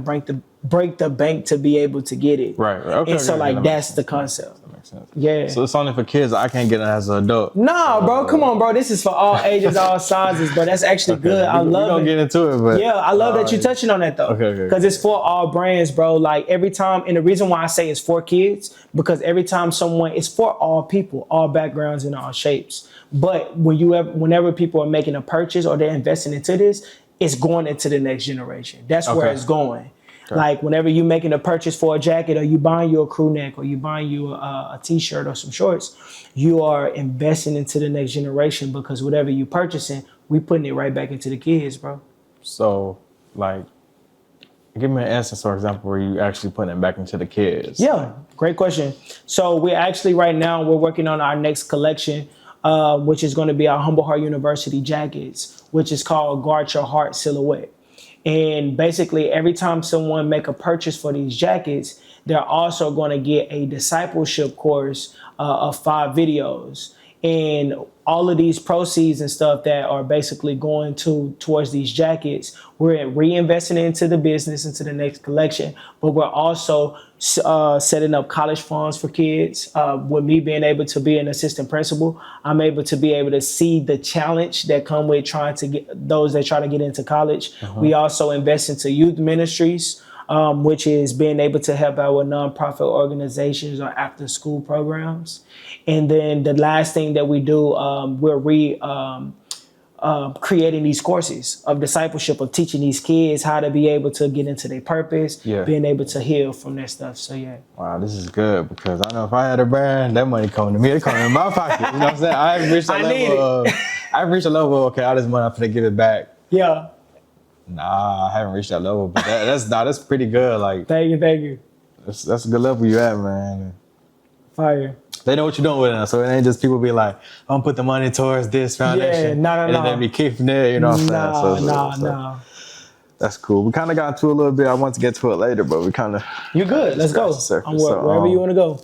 S2: break the bank to be able to get it.
S1: Right. Okay.
S2: And so
S1: okay,
S2: like that's the concept.
S1: That makes sense.
S2: Yeah.
S1: So it's only for kids. I can't get it as an adult.
S2: Nah, bro, come on, bro. This is for all ages, all sizes, bro. That's actually good. I love it.
S1: We're gonna get into it, but
S2: yeah, I love that you're touching on that though.
S1: Okay.
S2: Because it's for all brands, bro. Like every time, and the reason why I say it's for kids, because every time it's for all people, all backgrounds and all shapes. But whenever people are making a purchase or they're investing into this, it's going into the next generation. That's where it's going. Okay. Like whenever you're making a purchase for a jacket or you buying you a crew neck or you buying you a t-shirt or some shorts, you are investing into the next generation because whatever you're purchasing, we putting it right back into the kids, bro.
S1: So like, give me an instance, for example, where you actually putting it back into the kids.
S2: Yeah, great question. So we're actually right now, we're working on our next collection, which is going to be our Humble Heart University jackets, which is called Guard Your Heart Silhouette. And basically, every time someone make a purchase for these jackets, they're also going to get a discipleship course of 5 videos. And all of these proceeds and stuff that are basically going towards these jackets, we're reinvesting into the business, into the next collection. But we're also setting up college funds for kids. With me being able to be an assistant principal, I'm able to be able to see the challenge that come with trying to get those that try to get into college. We also invest into youth ministries, which is being able to help out with nonprofit organizations or after school programs. And then the last thing that we do, we're creating these courses of discipleship, of teaching these kids how to be able to get into their purpose, being able to heal from their stuff. So yeah.
S1: Wow, this is good because I know if I had a brand, that money coming to me, it coming in my pocket. You know what I'm saying? I haven't reached a level of, okay, all this money I'm gonna give it back.
S2: Yeah.
S1: Nah, I haven't reached that level, but that's pretty good. Like,
S2: thank you.
S1: That's a good level you at, man.
S2: Fire.
S1: They know what you're doing with it, so it ain't just people be like, I'm gonna put the money towards this foundation.
S2: Yeah,
S1: and then they be keeping it, you know what I'm saying?
S2: No.
S1: That's cool. We kind of got into a little bit. I want to get to it later, but we kind of.
S2: You good? Let's go. Wherever you want to go.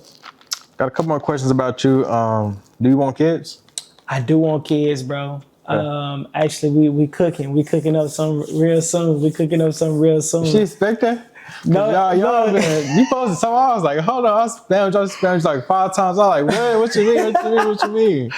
S1: Got a couple more questions about you. Do you want kids?
S2: I do want kids, bro. Okay. Actually, we cooking. We cooking up some real soon.
S1: She expect that?
S2: No,
S1: you posted something. I was like, hold on, I spammed like 5 times. I was like, what you mean?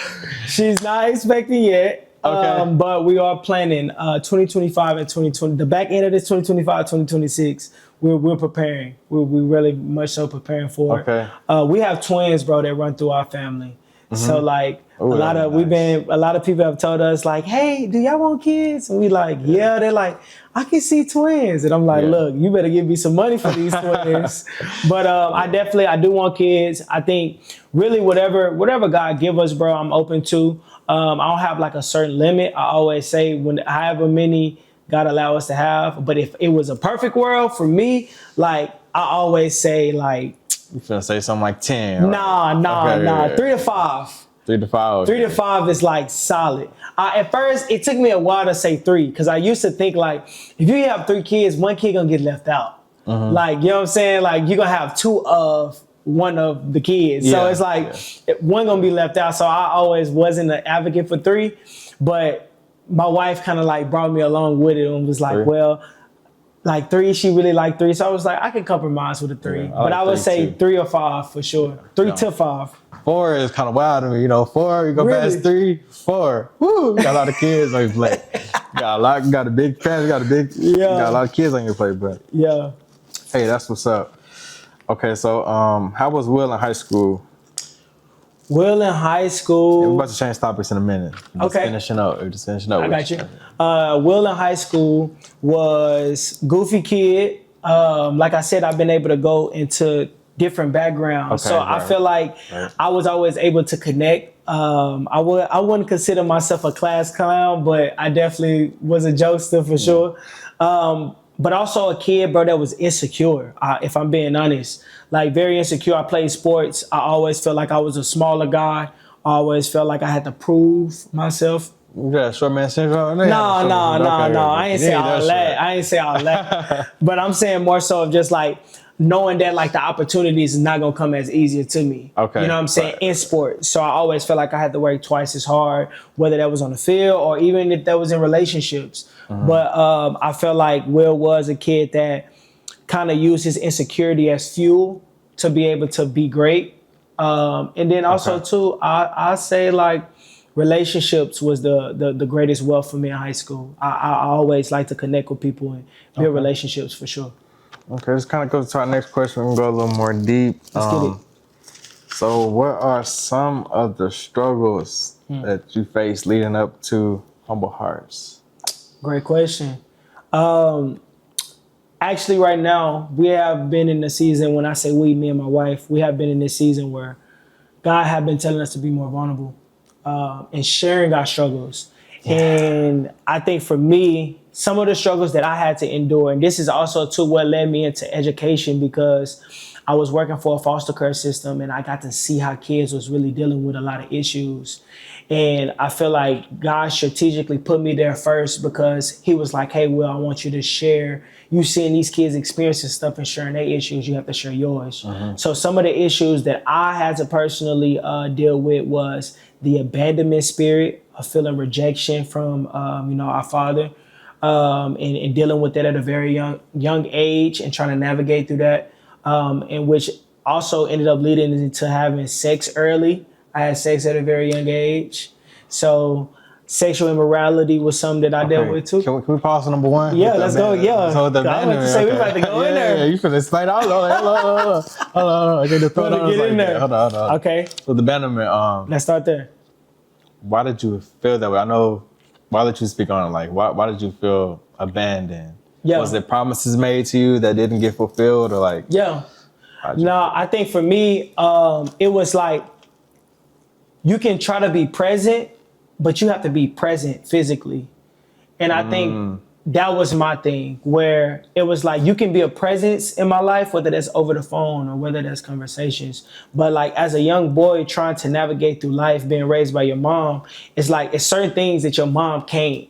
S2: She's not expecting yet.
S1: Okay.
S2: But we are planning 2025 and 2020. The back end of this 2025, 2026. We're preparing. We're really much so preparing for it.
S1: Okay.
S2: We have twins, bro, that run through our family. So like a lot of people have told us like, hey, do y'all want kids? And we like, yeah. They're like, I can see twins. And I'm like, look, you better give me some money for these twins. But I do want kids. I think really whatever God give us, bro, I'm open to. I don't have like a certain limit. I always say however many God allow us to have. But if it was a perfect world for me, like I always say like,
S1: you finna say something like 10?
S2: Nah. 3 to 5.
S1: 3 to 5. Okay.
S2: 3 to 5 is like solid. At first, it took me a while to say 3 because I used to think like, if you have 3 kids, one kid gonna get left out. Like, you know what I'm saying? Like, you're gonna have 2 of one of the kids. So it's like, one gonna be left out. So I always wasn't an advocate for 3, but my wife kind of like brought me along with it and was like, 3? Well, like 3, she really liked 3. So I was like, I can compromise with a 3. But I would say 3 or 5 for sure. 3 to 5.
S1: 4 is kind of wild to me, 4, you go past 3, 4. Woo! You got a lot of kids on your plate. You got a big family, you got a lot of kids on your plate, but hey, that's what's up. Okay, so how was Will in high school?
S2: Will in high school.
S1: We're about to change topics in a minute. We're just finishing up.
S2: I got you. Will in high school was goofy kid. Like I said, I've been able to go into different backgrounds. So I feel like I was always able to connect. I wouldn't consider myself a class clown, but I definitely was a jokester for sure. But also a kid, bro, that was insecure, if I'm being honest. Like, very insecure. I played sports. I always felt like I was a smaller guy. I always felt like I had to prove myself.
S1: You got short man syndrome?
S2: No. I ain't say all that. But I'm saying more so of just like, knowing that like the opportunities is not gonna come as easier to me.
S1: Okay.
S2: You know what I'm saying?
S1: Right.
S2: In sports. So I always felt like I had to work twice as hard, whether that was on the field or even if that was in relationships. But I felt like Will was a kid that kind of used his insecurity as fuel to be able to be great. And then also too, I say like relationships was the greatest wealth for me in high school. I always like to connect with people and build relationships for sure.
S1: Okay, this kind of goes to our next question. We're gonna go a little more deep.
S2: Let's get it.
S1: So what are some of the struggles that you faced leading up to Humble Hearts?
S2: Great question. Actually, right now, we have been in the season, when I say we, me and my wife, we have been in this season where God have been telling us to be more vulnerable and sharing our struggles. Yeah. And I think for me, some of the struggles that I had to endure, and this is also too what led me into education, because I was working for a foster care system and I got to see how kids was really dealing with a lot of issues. And I feel like God strategically put me there first because he was like, hey, Will, I want you to share. You seeing these kids experiencing stuff and sharing their issues, you have to share yours. So some of the issues that I had to personally deal with was the abandonment spirit of feeling rejection from, our father, and dealing with that at a very young age and trying to navigate through that, and which also ended up leading into having sex early. I had sex at a very young age. So sexual immorality was something that I dealt with too.
S1: Can we pause on number one?
S2: Yeah, let's go. Yeah.
S1: So the
S2: I was about to say, we about to go in there.
S1: Yeah, you finna explain. Hold on. I get the thought.
S2: Get in there.
S1: Hold on.
S2: Okay.
S1: So the abandonment.
S2: Let's start there.
S1: Why did you feel that way? I know. Why did you speak on it? Like, why did you feel abandoned?
S2: Yeah.
S1: Was it promises made to you that didn't get fulfilled, or like?
S2: Yeah. No, I think for me, it was like, you can try to be present, but you have to be present physically. And I think that was my thing, where it was like, you can be a presence in my life, whether that's over the phone or whether that's conversations. But like as a young boy trying to navigate through life, being raised by your mom, it's like it's certain things that your mom can't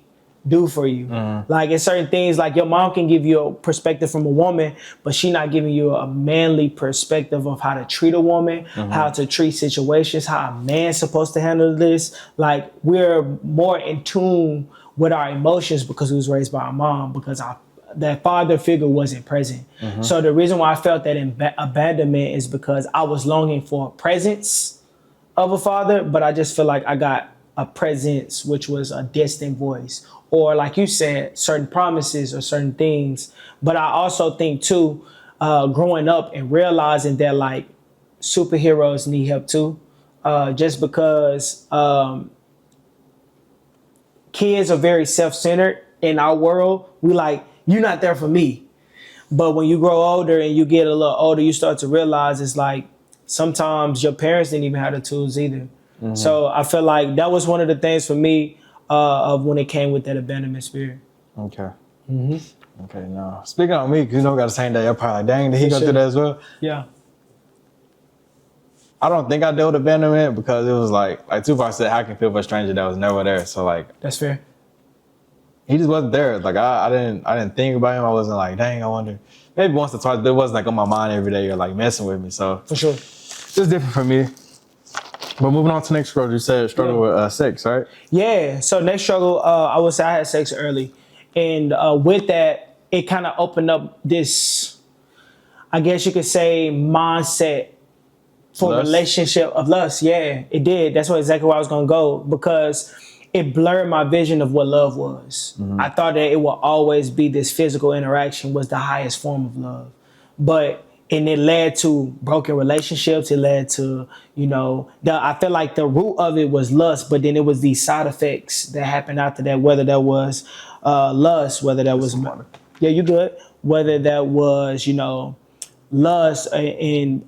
S2: do for you. Like it's certain things like your mom can give you a perspective from a woman, but she not giving you a manly perspective of how to treat a woman, how to treat situations, how a man's supposed to handle this. Like we're more in tune with our emotions because we was raised by our mom, because that father figure wasn't present. So the reason why I felt that abandonment is because I was longing for a presence of a father, but I just feel like I got a presence, which was a distant voice, or like you said, certain promises or certain things. But I also think too, growing up and realizing that like superheroes need help too, just because kids are very self-centered in our world. We like, you're not there for me. But when you grow older and you get a little older, you start to realize it's like sometimes your parents didn't even have the tools either. So I feel like that was one of the things for me of when it came with that abandonment spirit.
S1: Okay. Okay, now speaking on me, because you know we got the same day, you're probably like, dang, did he go through that as well?
S2: Yeah.
S1: I don't think I dealt with abandonment because it was like Tupac said, how can you feel for a stranger that was never there? So like,
S2: that's fair.
S1: He just wasn't there. Like I didn't think about him. I wasn't like, dang, I wonder. Maybe once or twice, but it wasn't like on my mind every day or like messing with me. So
S2: for sure,
S1: it's different for me. But moving on to the next struggle, you said struggle with sex, right?
S2: Yeah. So next struggle, I would say I had sex early, and with that, it kind of opened up this, I guess you could say, mindset for
S1: lust?
S2: Relationship of lust. Yeah, it did. That's exactly where I was gonna go, because it blurred my vision of what love was. I thought that it would always be this physical interaction was the highest form of love, and it led to broken relationships. It led to, I feel like the root of it was lust, but then it was these side effects that happened after that, whether that was lust, whether that was, yeah, you good, whether that was, lust and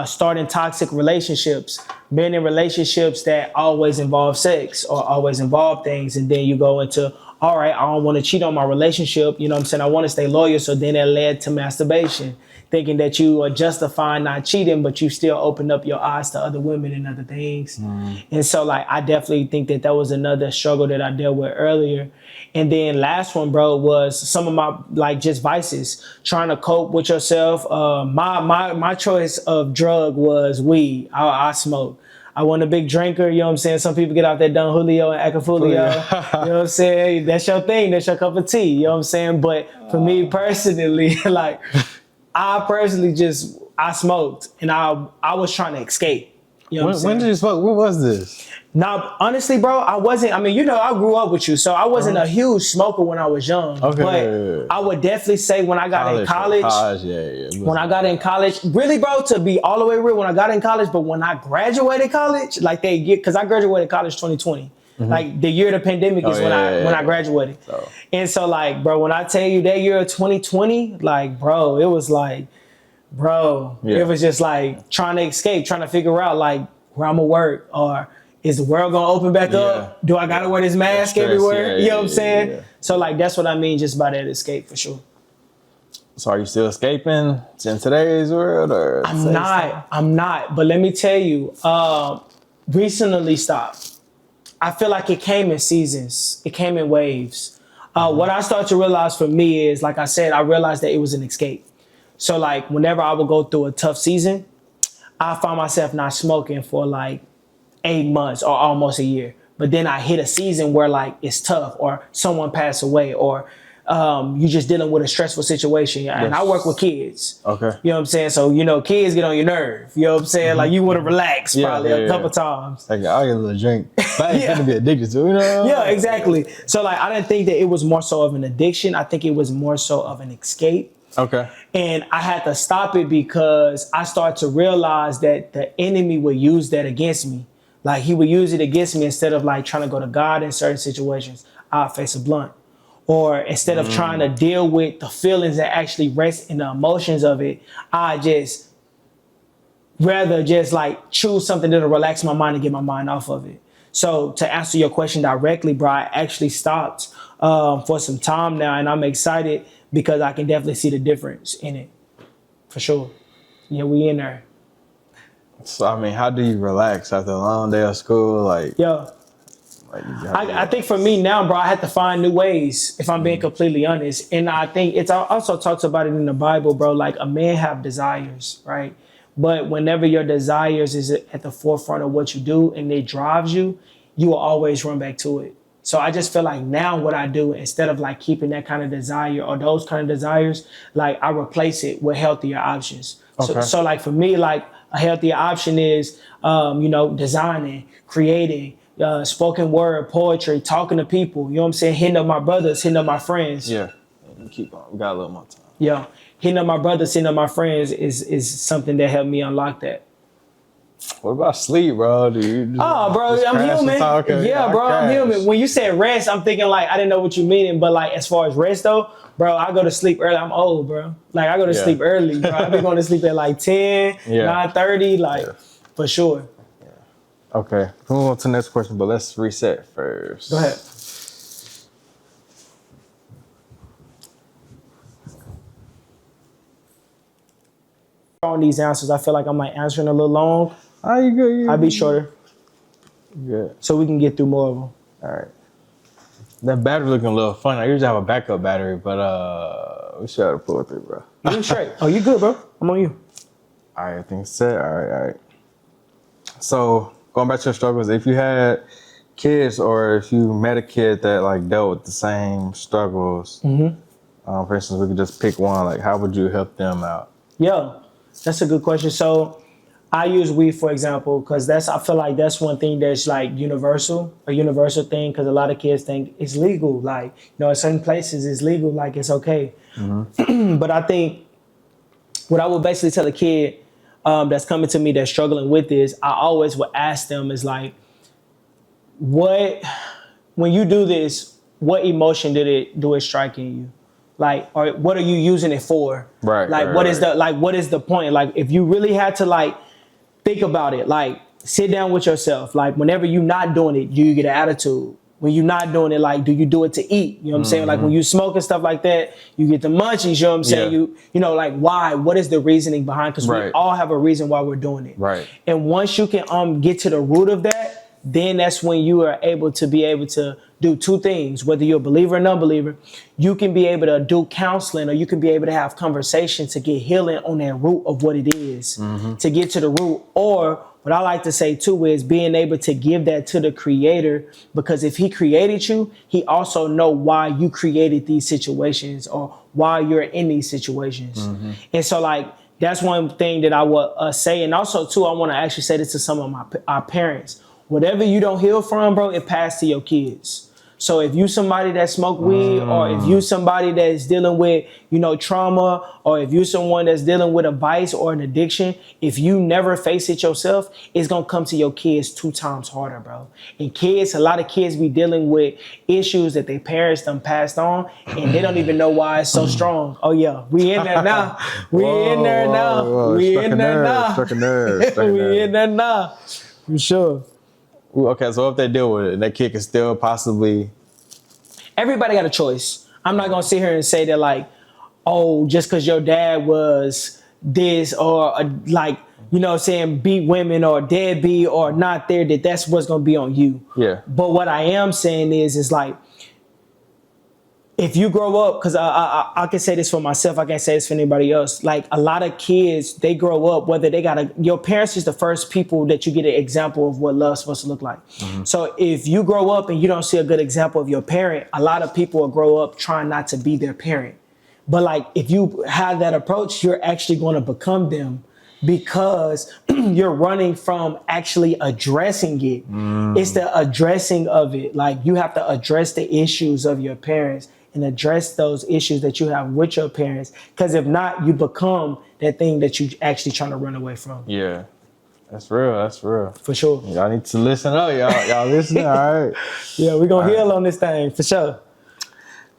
S2: starting toxic relationships, being in relationships that always involve sex or always involve things. And then you go into all right, I don't want to cheat on my relationship. You know what I'm saying? I want to stay loyal. So then it led to masturbation, thinking that you are justifying not cheating, but you still open up your eyes to other women and other things. And so like, I definitely think that was another struggle that I dealt with earlier. And then last one, bro, was some of my like just vices, trying to cope with yourself. My choice of drug was weed. I smoke. I wasn't a big drinker, you know what I'm saying? Some people get out there Don Julio and Acapulco, you know what I'm saying? That's your thing, that's your cup of tea, you know what I'm saying? But for me personally, like, I smoked and I was trying to escape. You know what I'm saying?
S1: When did you smoke? What was this?
S2: Now, honestly, bro, I mean, you know, I grew up with you, so I wasn't a huge smoker when I was young.
S1: Okay.
S2: But I would definitely say when I got in college, when I got in college, really, bro, to be all the way real, when I got in college, but when I graduated college, like because I graduated college 2020. Like the year of the pandemic is when I graduated. So. And so like, bro, when I tell you that year of 2020, like, bro, it was like, it was just like trying to escape, trying to figure out like where I'm gonna work, or is the world gonna open back up? Do I gotta wear this mask everywhere? You know what I'm saying? Yeah. So like, that's what I mean just by that escape for sure.
S1: So are you still escaping in today's world, or?
S2: I'm not. But let me tell you, recently stopped. I feel like it came in seasons. It came in waves. What I started to realize for me is, like I said, I realized that it was an escape. So like, whenever I would go through a tough season, I found myself not smoking for like 8 months or almost a year. But then I hit a season where like it's tough, or someone passed away, or you just dealing with a stressful situation. And I work with kids. Okay. You know what I'm saying? So, you know, kids get on your nerve. You know what I'm saying? Like, you want to relax probably a couple times.
S1: Like, I'll get a little drink. But I ain't gonna be addicted to it, you know?
S2: Yeah, exactly. So like, I didn't think that it was more so of an addiction. I think it was more so of an escape.
S1: Okay.
S2: And I had to stop it because I started to realize that the enemy would use that against me. Like, he would use it against me. Instead of like trying to go to God in certain situations, I'll face a blunt. Or instead of trying to deal with the feelings that actually rest in the emotions of it, I just rather just like choose something that'll relax my mind and get my mind off of it. So to answer your question directly, bro, I actually stopped for some time now, and I'm excited because I can definitely see the difference in it, for sure. Yeah, we in there.
S1: So, I mean, how do you relax after a long day of school? Like,
S2: I think for me now, bro, I had to find new ways, if I'm being completely honest. And I think it's also talks about it in the Bible, bro. Like, a man have desires, right? But whenever your desires is at the forefront of what you do and it drives you, you will always run back to it. So I just feel like now what I do, instead of like keeping that kind of desire or those kind of desires, like I replace it with healthier options. Okay. So like for me, like a healthier option is, designing, creating, spoken word, poetry, talking to people, you know what I'm saying? Hitting up my brothers, hitting up my friends.
S1: Yeah, keep on. We got a little more time.
S2: Yeah, hitting up my brothers, hitting up my friends is something that helped me unlock that.
S1: What about sleep, bro? Do you
S2: bro, I'm human. Yeah, bro, I'm human. When you said rest, I'm thinking like, I didn't know what you mean, but like as far as rest though, bro, I go to sleep early. I'm old, bro. Like I go to sleep early, bro. I've been going to sleep at like 10, 9:30, like for sure.
S1: Okay, we'll move on to the next question, but let's reset first.
S2: Go ahead. On these answers, I feel like I'm like answering a little long.
S1: Oh, you good?
S2: I'll be shorter.
S1: Good.
S2: So we can get through more of them.
S1: All right. That battery looking a little funny. I usually have a backup battery, but we should have to pull it through, bro.
S2: You straight. Oh, you good, bro? I'm on you.
S1: All right, everything's set. All right. So going back to your struggles, if you had kids or if you met a kid that like dealt with the same struggles, for instance, we could just pick one. Like, how would you help them out?
S2: Yeah, that's a good question. So I use weed, for example, because I feel like that's one thing that's like a universal thing, because a lot of kids think it's legal. Like, in certain places it's legal, like it's okay. But I think what I would basically tell a kid that's coming to me that's struggling with this, I always would ask them is like, when you do this, what emotion do it strike in you? Like, or what are you using it for?
S1: Right.
S2: Like, what is the point? Like, if you really had to like think about it, like sit down with yourself. Like, whenever you're not doing it, do you get an attitude? when you're not doing it? Like, do you do it to eat? You know what I'm saying? Like when you smoke and stuff like that, you get the munchies, you know what I'm saying?
S1: Yeah.
S2: You know, like why? What is the reasoning behind? Because we all have a reason why we're doing it.
S1: Right.
S2: And once you can get to the root of that, then that's when you are able to do two things. Whether you're a believer or non-believer, you can be able to do counseling, or you can be able to have conversation to get healing on that root of what it is, to get to the root. Or what I like to say too is being able to give that to the creator, because if he created you, he also know why you created these situations or why you're in these situations. And so like, that's one thing that I would say. And also too, I want to actually say this to some of our parents. Whatever you don't heal from, bro, it passed to your kids. So if you somebody that smoke weed, or if you somebody that's dealing with, trauma, or if you someone that's dealing with a vice or an addiction, if you never face it yourself, it's going to come to your kids 2 times harder, bro. And a lot of kids be dealing with issues that their parents done passed on, and they don't even know why it's so strong. Oh yeah, we in there now. We in there now. We in there now. We in there now. For sure.
S1: Okay, so if they deal with it, that kid can still possibly...
S2: Everybody got a choice. I'm not going to sit here and say that like, oh, just because your dad was this or beat women or deadbeat or not there, that's what's going to be on you.
S1: Yeah.
S2: But what I am saying is like, if you grow up, because I can say this for myself, I can't say this for anybody else. Like a lot of kids, they grow up, whether your parents is the first people that you get an example of what love's supposed to look like. So if you grow up and you don't see a good example of your parent, a lot of people will grow up trying not to be their parent. But like, if you have that approach, you're actually going to become them, because you're running from actually addressing it. It's the addressing of it. Like you have to address the issues of your parents and address those issues that you have with your parents. Because if not, you become that thing that you actually trying to run away from.
S1: Yeah. That's real. That's real.
S2: For sure.
S1: Y'all need to listen up. Y'all listening? All right.
S2: Yeah, we're going to heal on this thing. For sure.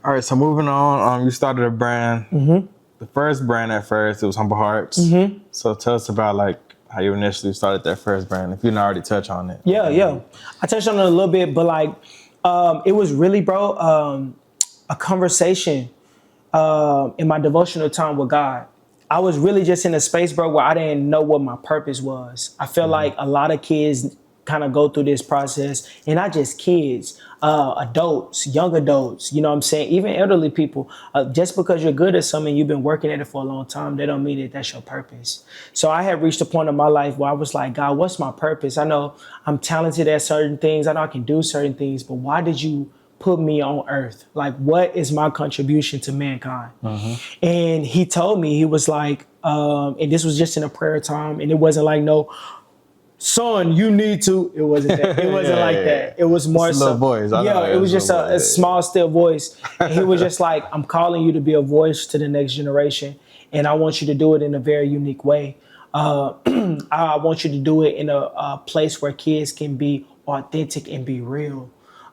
S1: All right. So moving on, you started a brand. The first brand at first, it was Humble Hearts. So tell us about like how you initially started that first brand, if you didn't already touch on it.
S2: Yeah. I touched on it a little bit, but like it was really, bro, a conversation in my devotional time with God. I was really just in a space, bro, where I didn't know what my purpose was. I feel like a lot of kids kind of go through this process, and not just kids, adults, young adults, you know what I'm saying? Even elderly people. Just because you're good at something, you've been working at it for a long time, that don't mean that that's your purpose. So I had reached a point in my life where I was like, God, what's my purpose? I know I'm talented at certain things. I know I can do certain things, but why did you put me on earth? Like, what is my contribution to mankind? And he told me, he was like, and this was just in a prayer time, and it wasn't like, no, son, you need to. It wasn't that. It wasn't that. It was more
S1: so. Voice.
S2: It was just a small, still voice. And he was just like, I'm calling you to be a voice to the next generation, and I want you to do it in a very unique way. I want you to do it in a place where kids can be authentic and be real.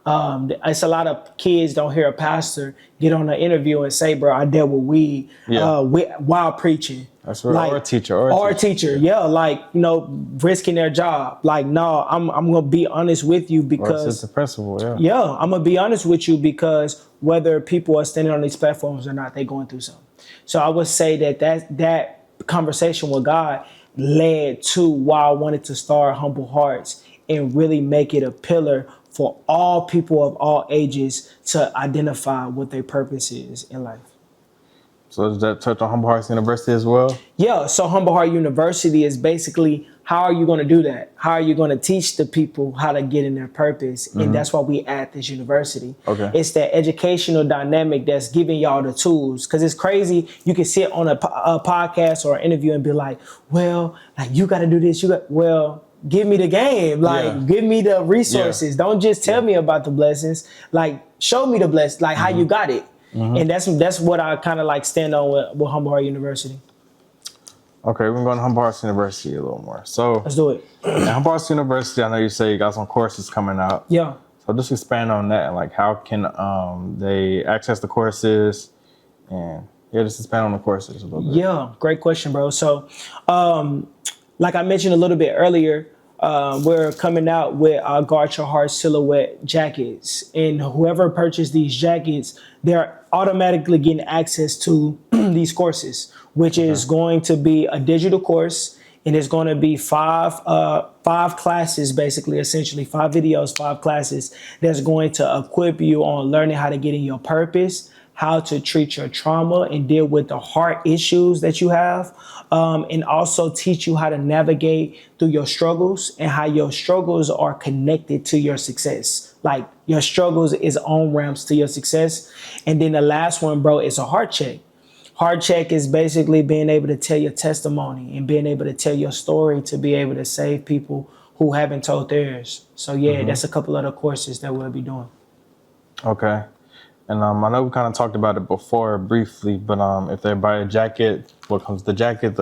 S2: It's a lot of kids don't hear a pastor get on an interview and say, bro, I dealt with weed while preaching.
S1: That's right. Like, or a teacher.
S2: Yeah. Like, risking their job. Like, no, I'm going to be honest with you because
S1: it's the principle.
S2: Yeah. I'm going to be honest with you because whether people are standing on these platforms or not, they're going through something. So I would say that conversation with God led to why I wanted to start Humble Hearts and really make it a pillar for all people of all ages to identify what their purpose is in life.
S1: So does that touch on Humble Hearts University as well? Yeah,
S2: so Humble Heart University is basically, how are you going to do that? How are you going to teach the people how to get in their purpose? And that's why we at this university.
S1: Okay.
S2: It's that educational dynamic that's giving y'all the tools. Because it's crazy. You can sit on a podcast or an interview and be like, well, like you got to do this. Give me the game. Give me the resources. Don't just tell me about the blessings. Like, show me the blessings, like how you got it. And that's what I kind of like stand on with Humble Heart University.
S1: Okay, we're going to Humble Hearts University a little more. So
S2: let's do it.
S1: At Humble Hearts University, I know you say you got some courses coming out.
S2: Yeah.
S1: So just expand on that and like how can they access the courses and just expand on the courses a little bit.
S2: Yeah, great question, bro. So like I mentioned a little bit earlier, we're coming out with our Guard Your Heart silhouette jackets. And whoever purchased these jackets, they're automatically getting access to these courses, which is going to be a digital course. And it's going to be five classes, basically, essentially 5 videos, 5 classes that's going to equip you on learning how to get in your purpose, how to treat your trauma and deal with the heart issues that you have, and also teach you how to navigate through your struggles and how your struggles are connected to your success. Like your struggles is on ramps to your success. And then the last one, bro, is a heart check. Heart check is basically being able to tell your testimony and being able to tell your story to be able to save people who haven't told theirs. So yeah, that's a couple of the courses that we'll be doing.
S1: Okay. And I know we kind of talked about it before briefly, but if they buy a jacket, what comes with the jacket?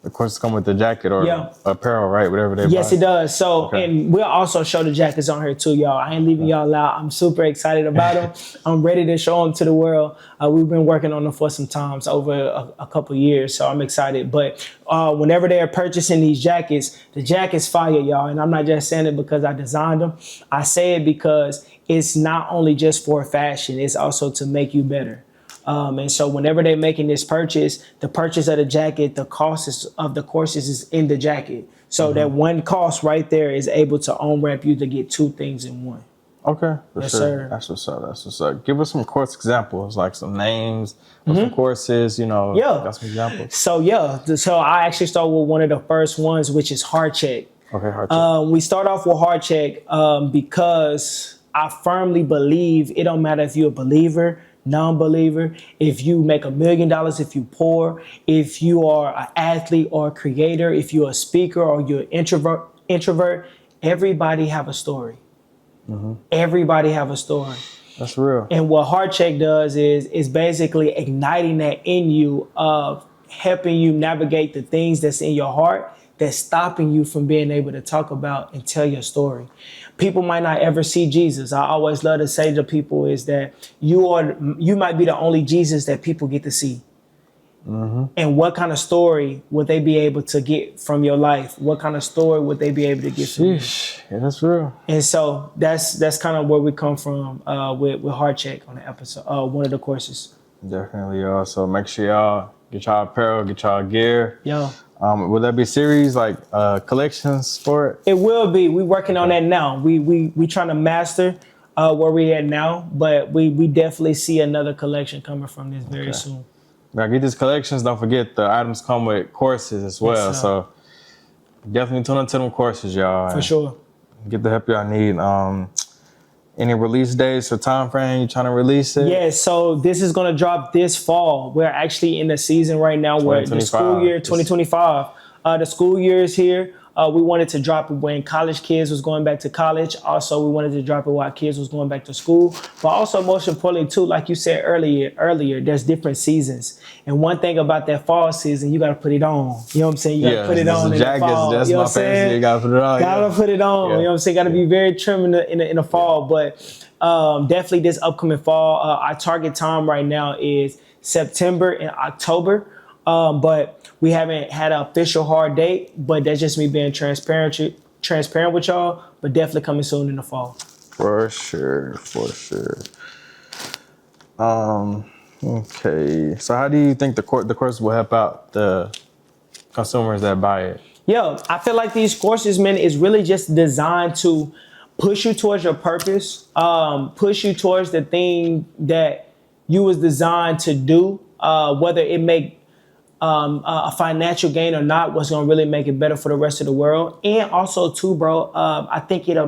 S1: The courses come with the jacket or apparel, right? Whatever they buy.
S2: Yes, it does. So, and we'll also show the jackets on here too, y'all. I ain't leaving y'all out. I'm super excited about them. I'm ready to show them to the world. We've been working on them for some times, over a couple years, so I'm excited. But whenever they're purchasing these jackets, the jackets fire, y'all. And I'm not just saying it because I designed them. I say it because it's not only just for fashion, it's also to make you better. And so whenever they're making this purchase, the purchase of the jacket, the cost of the courses is in the jacket. So that one cost right there is able to on-ramp you to get 2 things in one.
S1: Okay, for
S2: Yes,
S1: sure.
S2: sir.
S1: That's what's up. That's what's up. Give us some course examples, like some names of some courses, got some examples.
S2: So I actually start with one of the first ones, which is Heart Check.
S1: Okay, Heart Check.
S2: We start off with Heart Check because I firmly believe it don't matter if you're a believer, non-believer, if you make $1 million, if you poor, if you are an athlete or a creator, if you're a speaker or you're an introvert, everybody have a story. Everybody have a story.
S1: That's real.
S2: And what Heart Check does is basically igniting that in you of helping you navigate the things that's in your heart that's stopping you from being able to talk about and tell your story. People might not ever see Jesus. I always love to say to people is that you might be the only Jesus that people get to see. And what kind of story would they be able to get from your life? What kind of story would they be able to get from you?
S1: Yeah, that's real.
S2: And so that's kind of where we come from with Heart Check on the episode, one of the courses.
S1: Definitely, y'all. So make sure y'all get y'all apparel, get y'all gear.
S2: Yeah.
S1: Will there be series like collections for it?
S2: It will be. We working on that now. We trying to master where we at now, but we definitely see another collection coming from this very soon.
S1: Now get these collections. Don't forget the items come with courses as well.
S2: Yes,
S1: so definitely tune into them courses, y'all.
S2: For sure.
S1: Get the help y'all need. Any release dates or time frame you trying to release it?
S2: Yeah, so this is gonna drop this fall. We're actually in the season right now where the school year 2025. The school year is here. We wanted to drop it when college kids was going back to college. Also, we wanted to drop it while kids was going back to school. But also, most importantly, too, like you said earlier, there's different seasons. And one thing about that fall season, you got to put it on. You know what I'm saying? You got to put it on in the fall.
S1: That's
S2: you know
S1: my favorite. You got to put it on.
S2: Got to put it on. You know what I'm saying? Got to be very trim in the fall. But definitely this upcoming fall, our target time right now is September and October. But we haven't had an official hard date, but that's just me being transparent with y'all, but definitely coming soon in the fall.
S1: For sure. Okay. So how do you think the course will help out the consumers that buy it?
S2: Yo, I feel like these courses, man, is really just designed to push you towards your purpose, push you towards the thing that you was designed to do, whether it make a financial gain or not, what's going to really make it better for the rest of the world. And also too, bro, I think it'll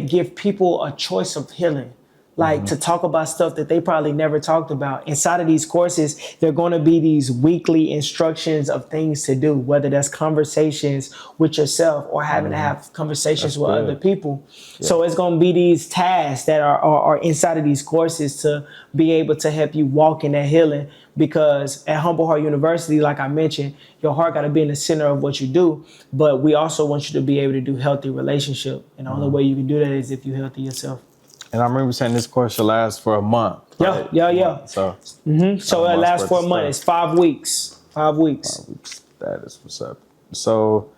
S2: give people a choice of healing. Like to talk about stuff that they probably never talked about. Inside of these courses, there are going to be these weekly instructions of things to do, whether that's conversations with yourself or having to have conversations with other people. Yeah. So it's going to be these tasks that are inside of these courses to be able to help you walk in that healing. Because at Humble Heart University, like I mentioned, your heart got to be in the center of what you do. But we also want you to be able to do healthy relationship. And the only way you can do that is if you're healthy yourself. And
S1: I remember saying this course should last for a month. Right?
S2: Yeah.
S1: So
S2: it lasts for a month. It's 5 weeks. 5 weeks.
S1: 5 weeks. That is what's up. So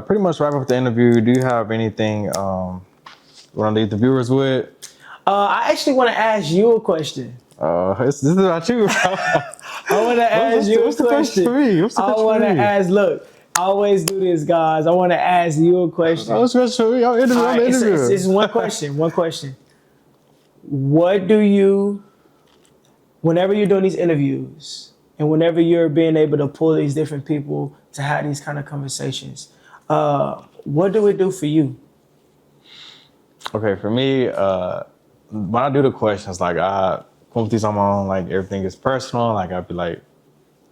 S1: Pretty much wrap up the interview. Do you have anything you want to leave the viewers with?
S2: I actually want to ask you a question.
S1: This is about you, bro.
S2: I want to ask you a question. I want to ask, look, I always do this, guys. I want to ask you a question.
S1: What's the question for me? I'm interviewing.
S2: It's one question. What do you, whenever you're doing these interviews and whenever you're being able to pull these different people to have these kind of conversations, what do it do for you?
S1: Okay, for me, when I do the questions, like I come with these on my own, like everything is personal. Like I'd be like,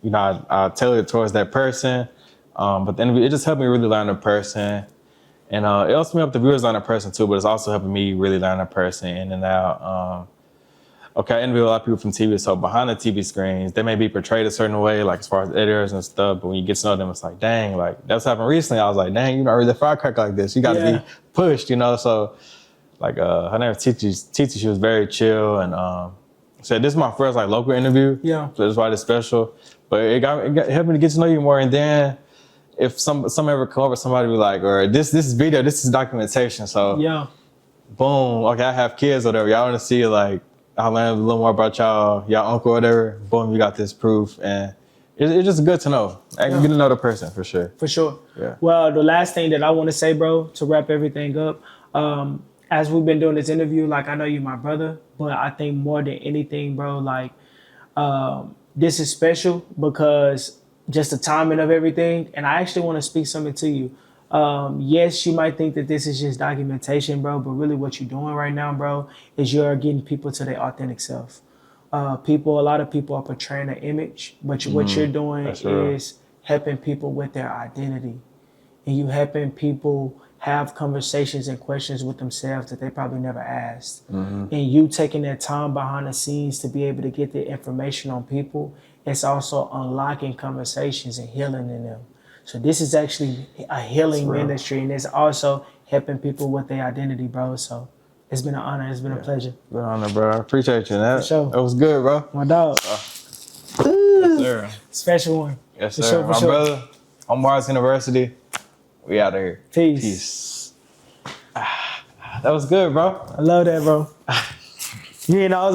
S1: you know, I tailor it towards that person. But then it just helped me really learn the person. And it also helped the viewers learn the person too, but it's also helping me really learn the person in and out. Okay, I interview a lot of people from TV, so behind the TV screens, they may be portrayed a certain way, like as far as editors and stuff, but when you get to know them, it's like, dang, like that's happened recently. I was like, dang, you're not really a firecracker like this. You got to be pushed, you know? So like her name was Titi, she was very chill and said this is my first like local interview.
S2: Yeah.
S1: So that's why it's special. But it helped me to get to know you more. And then if some ever come over, somebody be like, or this is video, this is documentation. So
S2: yeah.
S1: Boom, okay, I have kids or whatever. Y'all want to see like, I learned a little more about y'all uncle or whatever. Boom, you got this proof. And it's just good to know. I can get to know the person for sure.
S2: For sure.
S1: Yeah.
S2: Well, the last thing that I want to say, bro, to wrap everything up, as we've been doing this interview, like I know you're my brother, but I think more than anything, bro, like this is special because just the timing of everything. And I actually want to speak something to you. Yes, you might think that this is just documentation, bro, but really what you're doing right now, bro, is you're getting people to their authentic self. A lot of people are portraying an image, but what you're doing is helping people with their identity. And you helping people have conversations and questions with themselves that they probably never asked. And you taking that time behind the scenes to be able to get the information on people, it's also unlocking conversations and healing in them. So this is actually a healing ministry, and it's also helping people with their identity, bro. So it's been an honor. It's been a pleasure.
S1: It's been an honor, bro. I appreciate you. That was good, bro.
S2: My dog.
S1: Yes, sir.
S2: Special one.
S1: Yes, sir. My brother, on Mars University. We out of here.
S2: Peace.
S1: That was good, bro.
S2: I love that, bro. You know,